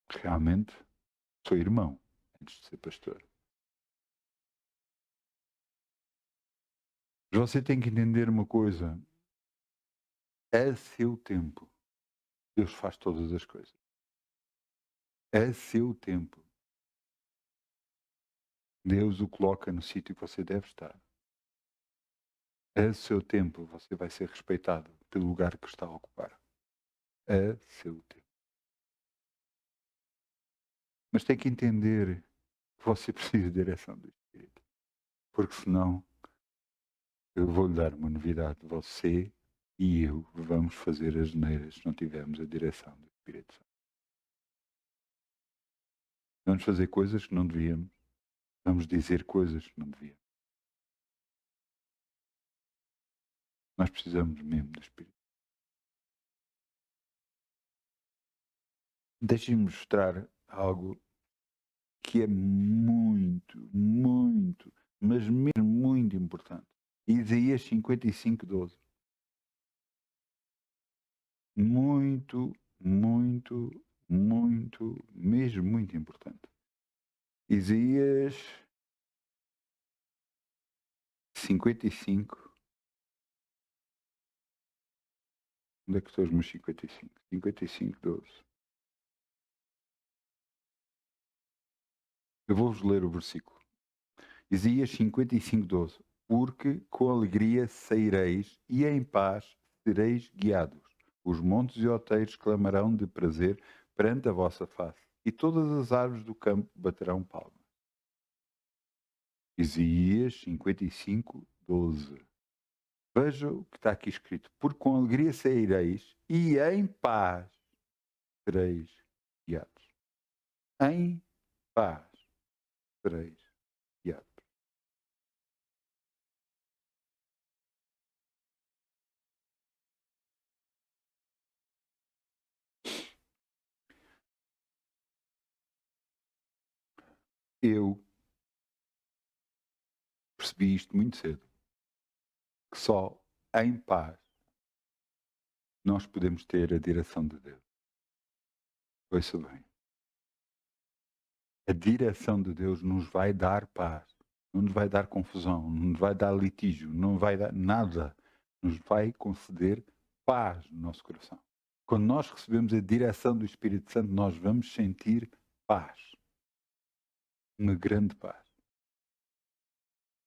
Realmente sou irmão antes de ser pastor. Mas você tem que entender uma coisa. A seu tempo, Deus faz todas as coisas. A seu tempo. Deus o coloca no sítio que você deve estar. A seu tempo você vai ser respeitado pelo lugar que está a ocupar. A seu tempo. Mas tem que entender que você precisa de direção do Espírito. Porque senão eu vou-lhe dar uma novidade. Você e eu vamos fazer as neiras se não tivermos a direção do Espírito Santo. Vamos fazer coisas que não devíamos. Vamos dizer coisas que não devíamos. Nós precisamos mesmo do Espírito. Deixem-me mostrar algo que é muito, muito, mas mesmo muito importante. Isaías 55:12. Muito, muito, muito, mesmo muito importante. Isaías 55. Onde é que estão os meus 55? 55:12. Eu vou-vos ler o versículo. Isaías 55:12. Porque com alegria saireis e em paz sereis guiados. Os montes e outeiros clamarão de prazer perante a vossa face, e todas as árvores do campo baterão palmas. Isaías 55:12. Veja o que está aqui escrito. Porque com alegria saireis e em paz sereis guiados. Em paz sereis guiados. Eu percebi isto muito cedo. Que só em paz nós podemos ter a direção de Deus. Ouça bem. A direção de Deus nos vai dar paz. Não nos vai dar confusão. Não nos vai dar litígio. Não vai dar nada. Nos vai conceder paz no nosso coração. Quando nós recebemos a direção do Espírito Santo, nós vamos sentir paz. uma grande paz.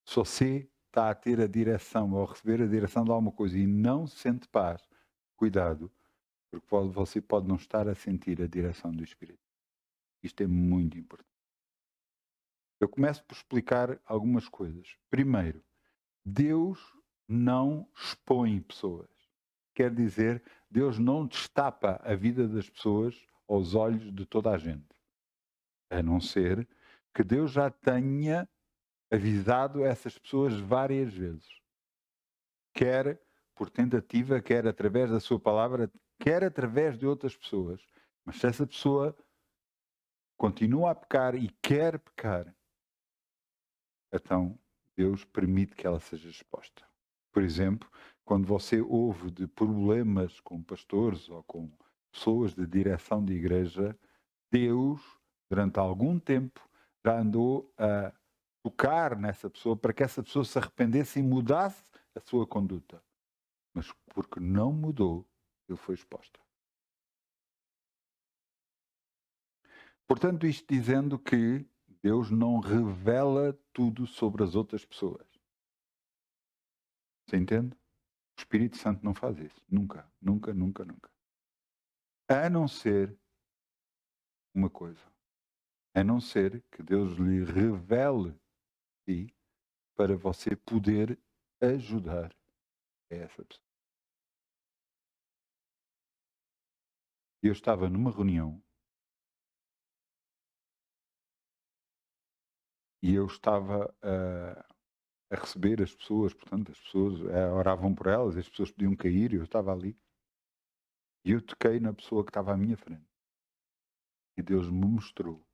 Se você está a ter a direção ou a receber a direção de alguma coisa e não sente paz, cuidado, porque você pode não estar a sentir a direção do Espírito. Isto é muito importante. Eu começo por explicar algumas coisas. Primeiro, Deus não expõe pessoas. Quer dizer, Deus não destapa a vida das pessoas aos olhos de toda a gente. A não ser que Deus já tenha avisado essas pessoas várias vezes. Quer por tentativa, quer através da sua palavra, quer através de outras pessoas. Mas se essa pessoa continua a pecar e quer pecar, então Deus permite que ela seja exposta. Por exemplo, quando você ouve de problemas com pastores ou com pessoas de direção de igreja, Deus, durante algum tempo, já andou a tocar nessa pessoa para que essa pessoa se arrependesse e mudasse a sua conduta. Mas porque não mudou, ele foi exposta. Portanto, isto dizendo que Deus não revela tudo sobre as outras pessoas. Você entende? O Espírito Santo não faz isso. Nunca, nunca, nunca, nunca. A não ser uma coisa. A não ser que Deus lhe revele si para você poder ajudar essa pessoa. Eu estava numa reunião e eu estava a receber as pessoas, portanto, as pessoas oravam por elas, as pessoas podiam cair e eu estava ali. E eu toquei na pessoa que estava à minha frente. E Deus me mostrou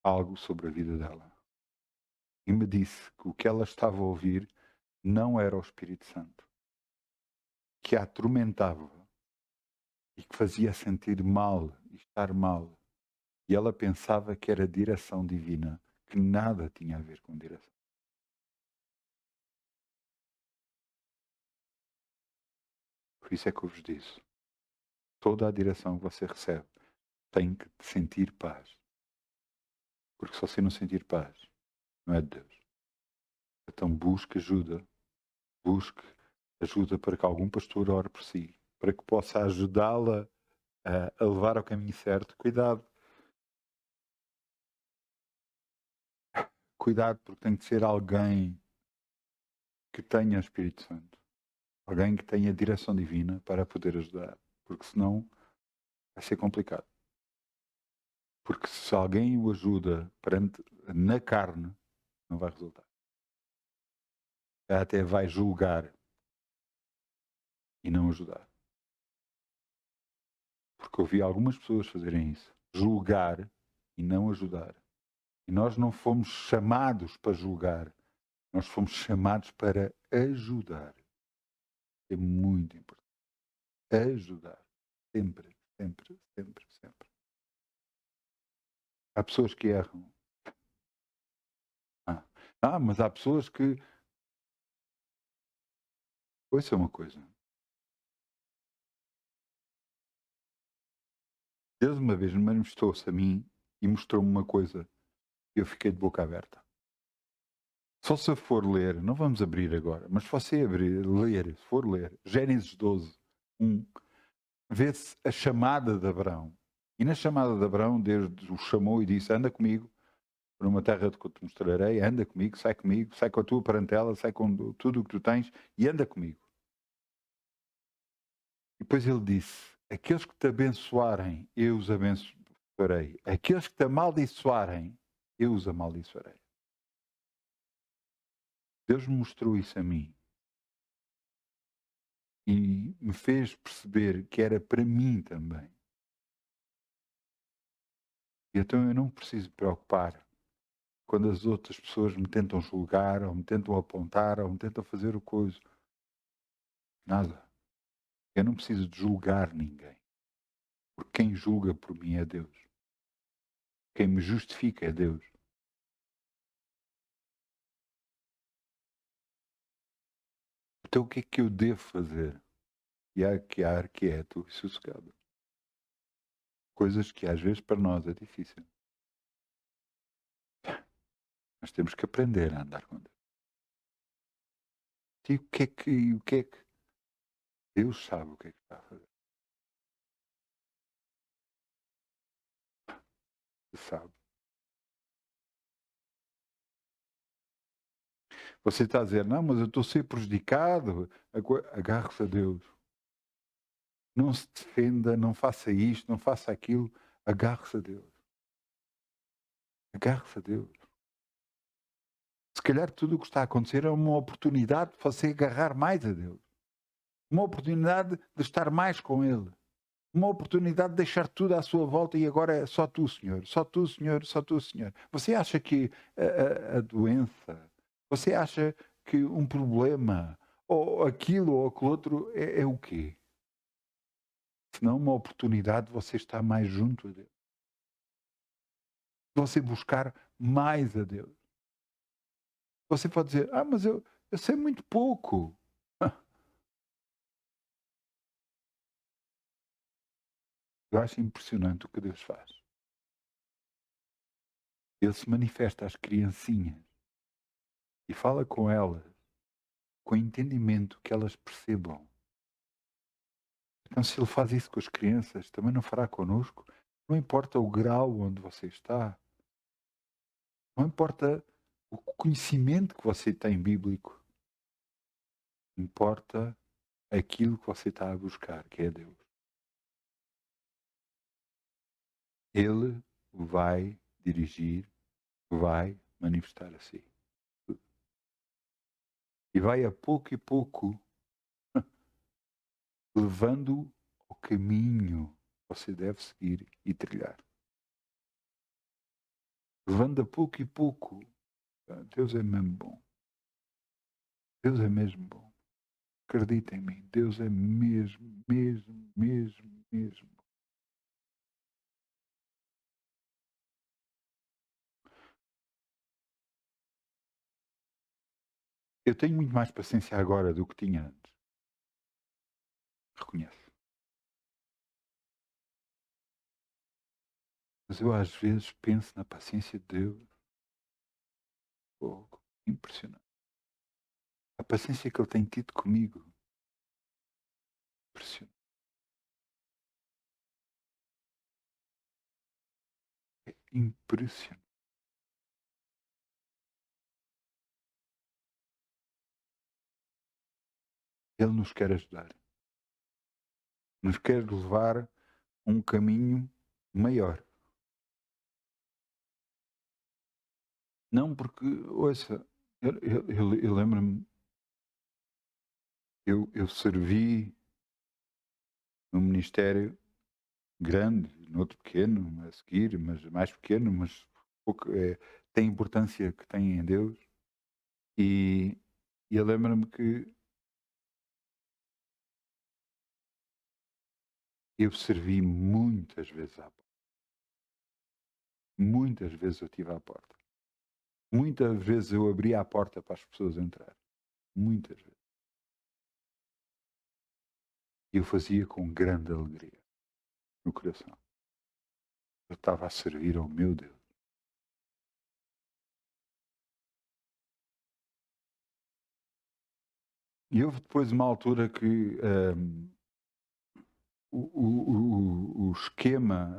algo sobre a vida dela. E me disse que o que ela estava a ouvir não era o Espírito Santo, que a atormentava e que fazia sentir mal e estar mal. E ela pensava que era direção divina, que nada tinha a ver com direção. Por isso é que eu vos disse, toda a direção que você recebe tem que sentir paz. Porque se você não sentir paz, não é de Deus. Então busque ajuda para que algum pastor ore por si, para que possa ajudá-la a levar ao caminho certo. Cuidado, porque tem que ser alguém que tenha o Espírito Santo, alguém que tenha direção divina para poder ajudar, porque senão vai ser complicado. Porque se alguém o ajuda na carne, não vai resultar. Até vai julgar e não ajudar. Porque eu vi algumas pessoas fazerem isso. Julgar e não ajudar. E nós não fomos chamados para julgar. Nós fomos chamados para ajudar. É muito importante. Ajudar. Sempre, sempre, sempre, sempre. Há pessoas que erram. Mas há pessoas que... Ouça uma coisa. Deus uma vez me manifestou-se a mim e mostrou-me uma coisa. E eu fiquei de boca aberta. Só se eu for ler, não vamos abrir agora, mas se você se for ler, Gênesis 12, 1, vê-se a chamada de Abraão. E na chamada de Abraão, Deus o chamou e disse: anda comigo por uma terra que eu te mostrarei, anda comigo, sai com a tua parentela, sai com tudo o que tu tens e anda comigo. E depois ele disse: aqueles que te abençoarem, eu os abençoarei. Aqueles que te amaldiçoarem, eu os amaldiçoarei. Deus me mostrou isso a mim. E me fez perceber que era para mim também. E então eu não preciso me preocupar quando as outras pessoas me tentam julgar, ou me tentam apontar, ou me tentam fazer o coisa. Nada. Eu não preciso de julgar ninguém. Porque quem julga por mim é Deus. Quem me justifica é Deus. Então o que é que eu devo fazer? Fiar quieto e sossegado. Coisas que às vezes para nós é difícil. Nós temos que aprender a andar com Deus. E o que é que Deus sabe o que é que está a fazer. Ele sabe. Você está a dizer: "Não, mas eu estou a ser prejudicado". Agarre-se a Deus. Não se defenda, não faça isto, não faça aquilo. Agarre-se a Deus. Agarre-se a Deus. Se calhar tudo o que está a acontecer é uma oportunidade de você agarrar mais a Deus. Uma oportunidade de estar mais com Ele. Uma oportunidade de deixar tudo à sua volta e agora é só tu, Senhor. Só tu, Senhor. Só tu, Senhor. Você acha que a doença, você acha que um problema, ou aquilo ou aquele outro, é o quê? Senão uma oportunidade de você estar mais junto a Deus. De você buscar mais a Deus. Você pode dizer: "Ah, mas eu sei muito pouco". Eu acho impressionante o que Deus faz. Ele se manifesta às criancinhas e fala com elas com entendimento que elas percebam. Então, se ele faz isso com as crianças, também não fará connosco. Não importa o grau onde você está, não importa o conhecimento que você tem bíblico, importa aquilo que você está a buscar, que é Deus. Ele vai dirigir, vai manifestar a si. E vai a pouco e pouco levando o caminho que você deve seguir e trilhar. Levando a pouco e pouco. Deus é mesmo bom. Deus é mesmo bom. Acredita em mim. Deus é mesmo, mesmo, mesmo, mesmo. Eu tenho muito mais paciência agora do que tinha antes. Reconheço. Mas eu às vezes penso na paciência de Deus. Fogo. Impressionante. A paciência que Ele tem tido comigo. Impressionante. É impressionante. Ele nos quer ajudar. Nos quer levar a um caminho maior. Não porque, ouça, eu lembro-me, eu servi num ministério grande, noutro pequeno, a seguir, mas mais pequeno, mas pouco, tem a importância que tem em Deus. E, e eu lembro-me que eu servi muitas vezes à porta. Muitas vezes eu estive à porta. Muitas vezes eu abria a porta para as pessoas entrarem. Muitas vezes. E eu fazia com grande alegria no coração. Eu estava a servir ao meu Deus. E houve depois uma altura que o esquema,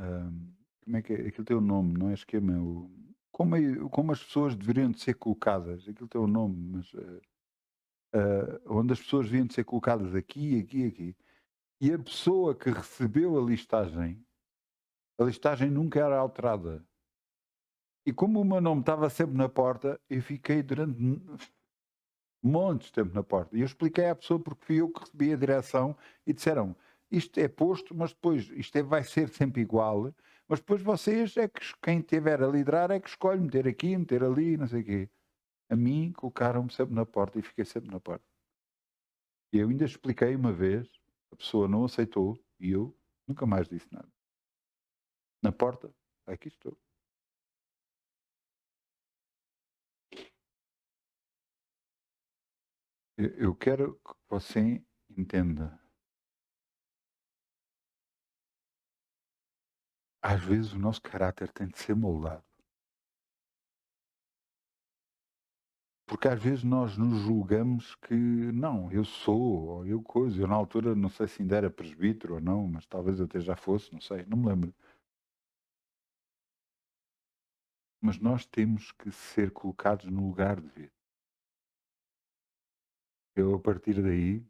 como é que é? Aquilo tem um nome, não é esquema, como as pessoas deveriam de ser colocadas, aquilo tem um nome, mas onde as pessoas deviam de ser colocadas aqui, aqui, aqui. E a pessoa que recebeu a listagem nunca era alterada. E como o meu nome estava sempre na porta, eu fiquei durante montes de tempo na porta. E eu expliquei à pessoa porque fui eu que recebi a direção e disseram: isto é posto, mas depois vai ser sempre igual, mas depois vocês é que quem estiver a liderar é que escolhe meter aqui, meter ali, não sei o quê. A mim colocaram-me sempre na porta e fiquei sempre na porta. E eu ainda expliquei uma vez, a pessoa não aceitou e eu nunca mais disse nada. Na porta, aqui estou. Eu quero que você entenda. Às vezes o nosso caráter tem de ser moldado. Porque às vezes nós nos julgamos que não, eu sou, ou eu coisa. Eu na altura não sei se ainda era presbítero ou não, mas talvez até já fosse, não sei, não me lembro. Mas nós temos que ser colocados no lugar de ver. Eu a partir daí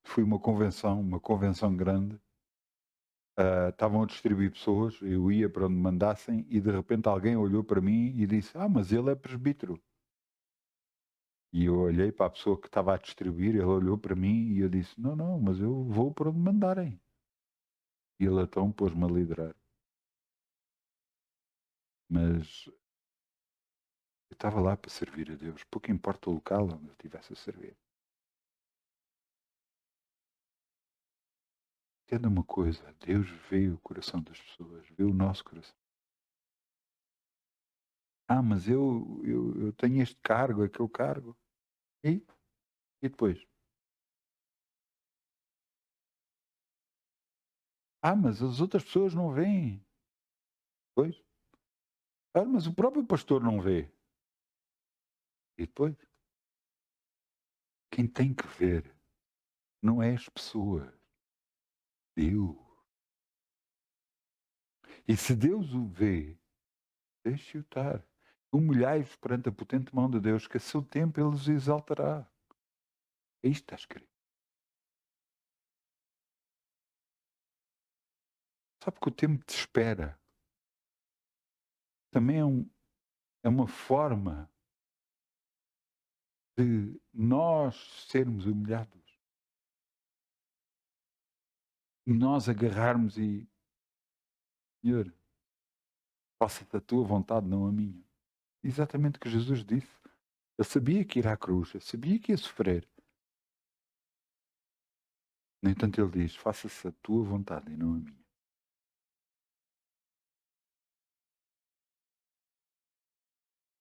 fui uma convenção grande, estavam a distribuir pessoas, eu ia para onde mandassem e de repente alguém olhou para mim e disse: "Ah, mas ele é presbítero". E eu olhei para a pessoa que estava a distribuir, ele olhou para mim e eu disse: "Não, não, mas eu vou para onde mandarem". E ele então pôs-me a liderar. Mas eu estava lá para servir a Deus, pouco importa o local onde eu estivesse a servir. Entenda uma coisa, Deus vê o coração das pessoas, vê o nosso coração. Ah, mas eu tenho este cargo, aquele cargo. E? E depois? Ah, mas as outras pessoas não veem. Pois. Ah, mas o próprio pastor não vê. E depois? Quem tem que ver não é as pessoas, Deus. E se Deus o vê, deixe-o estar. Humilhai-vos perante a potente mão de Deus, que a seu tempo ele os exaltará. É isto que está escrito. Sabe que o tempo de espera também é uma forma de nós sermos humilhados. Nós agarrarmos e, Senhor, faça-te a tua vontade, não a minha. Exatamente o que Jesus disse. Ele sabia que ia à cruz, ele sabia que ia sofrer. No entanto, ele diz: faça-se a tua vontade e não a minha.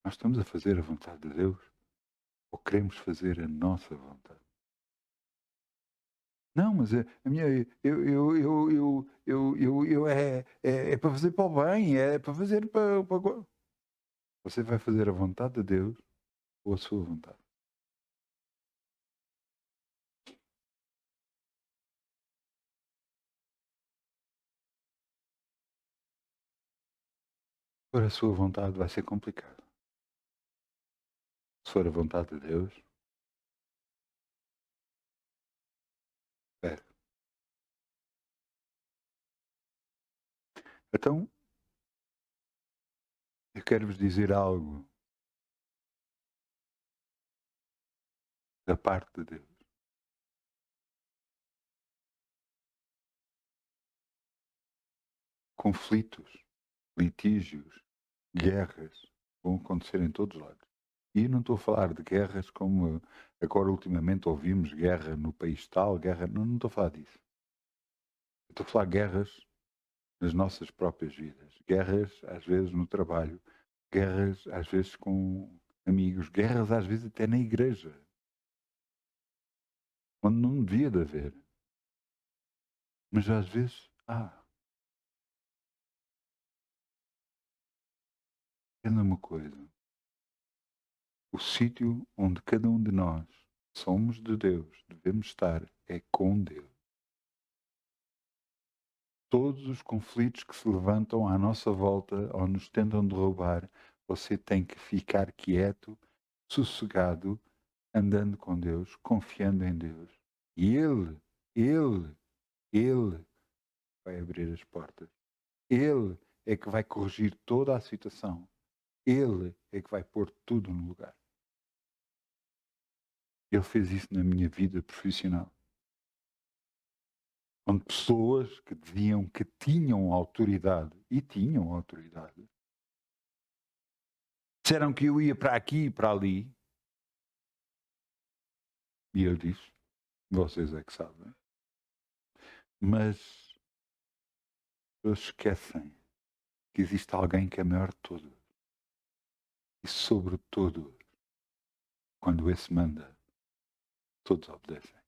Nós estamos a fazer a vontade de Deus ou queremos fazer a nossa vontade? Não, mas a minha, é para fazer para o bem, é para fazer para. Você vai fazer a vontade de Deus ou a sua vontade? Se for a sua vontade, vai ser complicado. Se for a vontade de Deus, é. Então, eu quero vos dizer algo da parte de Deus. Conflitos, litígios, guerras vão acontecer em todos os lados. E não estou a falar de guerras como agora ultimamente ouvimos guerra no país tal, guerra. Não, não estou a falar disso. Eu estou a falar de guerras nas nossas próprias vidas. Guerras, às vezes, no trabalho. Guerras, às vezes, com amigos. Guerras, às vezes, até na igreja. Onde não devia de haver. Mas às vezes, entenda uma coisa. O sítio onde cada um de nós somos de Deus, devemos estar, é com Deus. Todos os conflitos que se levantam à nossa volta ou nos tentam derrubar, você tem que ficar quieto, sossegado, andando com Deus, confiando em Deus. E Ele vai abrir as portas. Ele é que vai corrigir toda a situação. Ele é que vai pôr tudo no lugar. Ele fez isso na minha vida profissional. Onde pessoas que diziam que tinham autoridade, e tinham autoridade, disseram que eu ia para aqui e para ali, e eu disse, vocês é que sabem. Mas eles esquecem que existe alguém que é maior de todos. E sobretudo, quando esse manda, todos obedecem.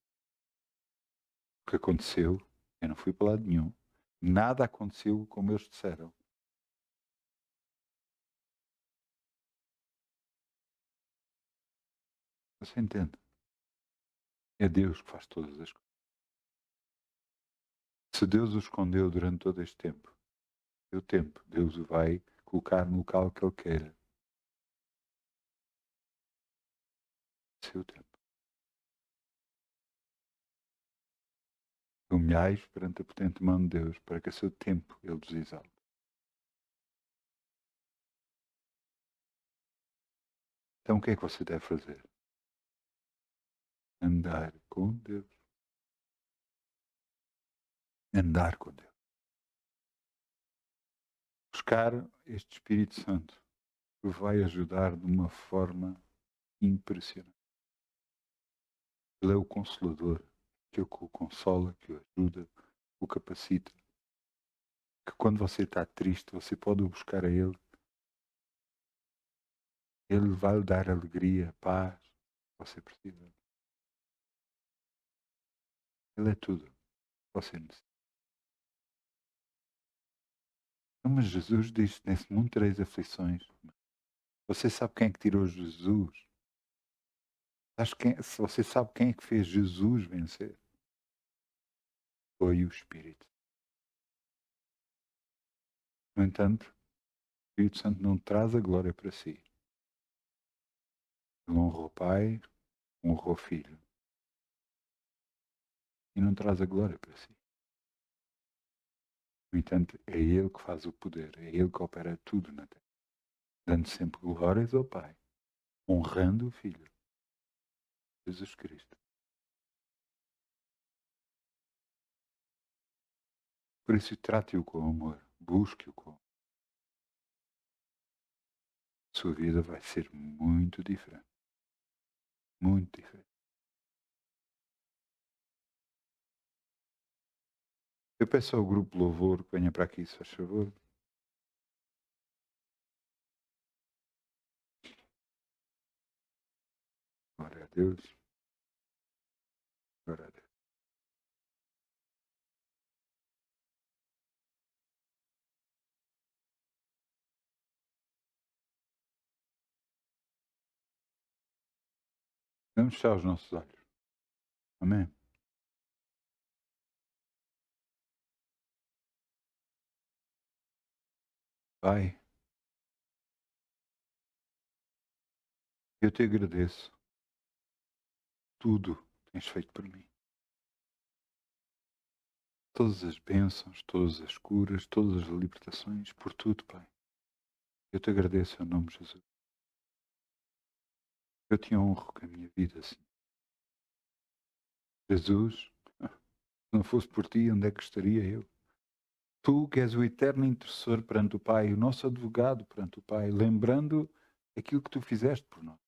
O que aconteceu, eu não fui para lado nenhum. Nada aconteceu como eles disseram. Você entende? É Deus que faz todas as coisas. Se Deus o escondeu durante todo este tempo, seu tempo, Deus o vai colocar no local que Ele queira. Seu tempo. Humilhais perante a potente mão de Deus, para que a seu tempo Ele vos exalte. Então o que é que você deve fazer? Andar com Deus. Andar com Deus. Buscar este Espírito Santo que vai ajudar de uma forma impressionante. Ele é o Consolador, que o consola, que o ajuda, o capacita. Que quando você está triste, você pode o buscar a Ele. Ele vai lhe dar alegria, paz, que você precisa. Ele é tudo que você necessita. Mas Jesus disse, nesse mundo tereis aflições. Você sabe quem é que tirou Jesus? Você sabe quem é que fez Jesus vencer? Foi o Espírito. No entanto, o Espírito Santo não traz a glória para si. Ele honra o Pai, honra o Filho. E não traz a glória para si. No entanto, é Ele que faz o poder. É Ele que opera tudo na terra. Dando sempre glórias ao Pai. Honrando o Filho. Jesus Cristo. Por isso, trate-o com amor. Busque-o com amor. Sua vida vai ser muito diferente. Muito diferente. Eu peço ao grupo Louvor que venha para aqui, se faz favor. Glória a Deus. Glória a Deus. Vamos fechar os nossos olhos. Amém. Pai, eu te agradeço. Tudo tens feito por mim. Todas as bênçãos, todas as curas, todas as libertações, por tudo, Pai. Eu te agradeço em nome de Jesus. Eu te honro com a minha vida, assim. Jesus, se não fosse por ti, onde é que estaria eu? Tu que és o eterno intercessor perante o Pai, o nosso advogado perante o Pai, lembrando aquilo que tu fizeste por nós.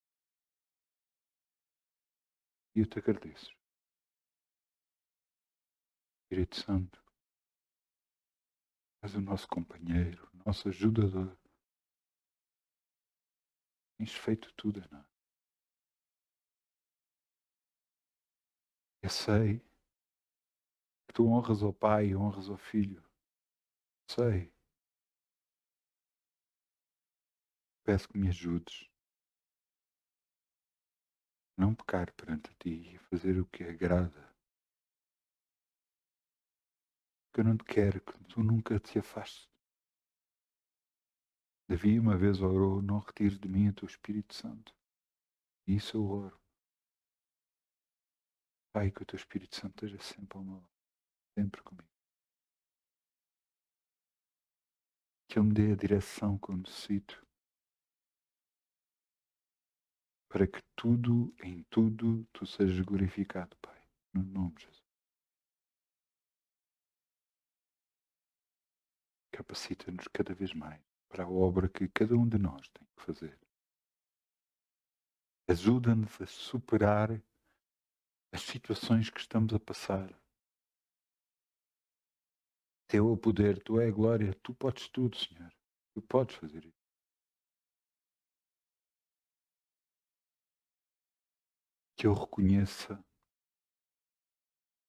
E eu te agradeço. Espírito Santo, és o nosso companheiro, o nosso ajudador. Tens feito tudo em nós. Eu sei que tu honras ao Pai e honras ao Filho. Sei. Peço que me ajudes a não pecar perante ti e a fazer o que agrada. Porque eu não te quero que tu nunca te afastes. Davi uma vez orou, não retires de mim o teu Espírito Santo. E isso eu oro. Pai, que o teu Espírito Santo esteja sempre ao meu lado, sempre comigo. Que Ele me dê a direção que eu necessito para que tudo, em tudo, tu sejas glorificado, Pai. No nome de Jesus. Capacita-nos cada vez mais para a obra que cada um de nós tem que fazer. Ajuda-nos a superar as situações que estamos a passar. Teu é o poder, tu é a glória, tu podes tudo, Senhor. Tu podes fazer isso. Que eu reconheça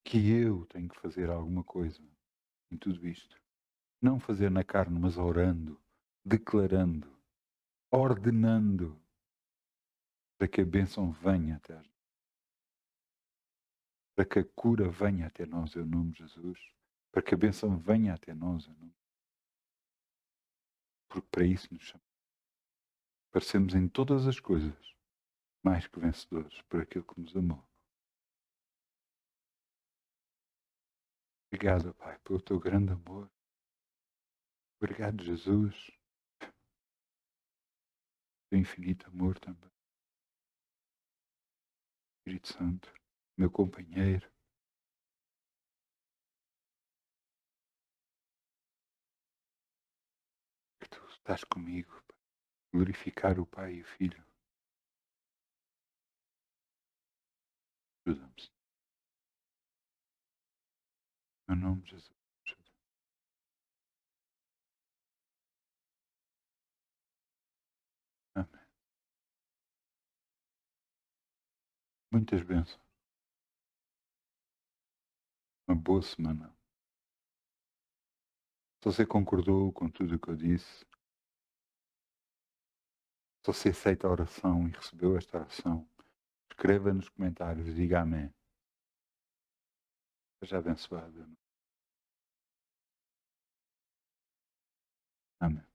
que eu tenho que fazer alguma coisa em tudo isto. Não fazer na carne, mas orando, declarando, ordenando. para que a bênção venha até nós, para que a cura venha até nós, em nome de Jesus, para que a bênção venha até nós, em nome, porque para isso nos chamamos. Para sermos em todas as coisas mais que vencedores por aquilo que nos amou. Obrigado, Pai, pelo teu grande amor. Obrigado, Jesus, pelo infinito amor também. Espírito Santo, meu companheiro, que tu estás comigo, Pai. Glorificar o Pai e o Filho. Ajuda-me, Senhor. Em nome de Jesus. Amém. Muitas bênçãos. Uma boa semana. Se você concordou com tudo o que eu disse, se você aceita a oração e recebeu esta oração, escreva nos comentários e diga amém. Seja abençoado. Amém.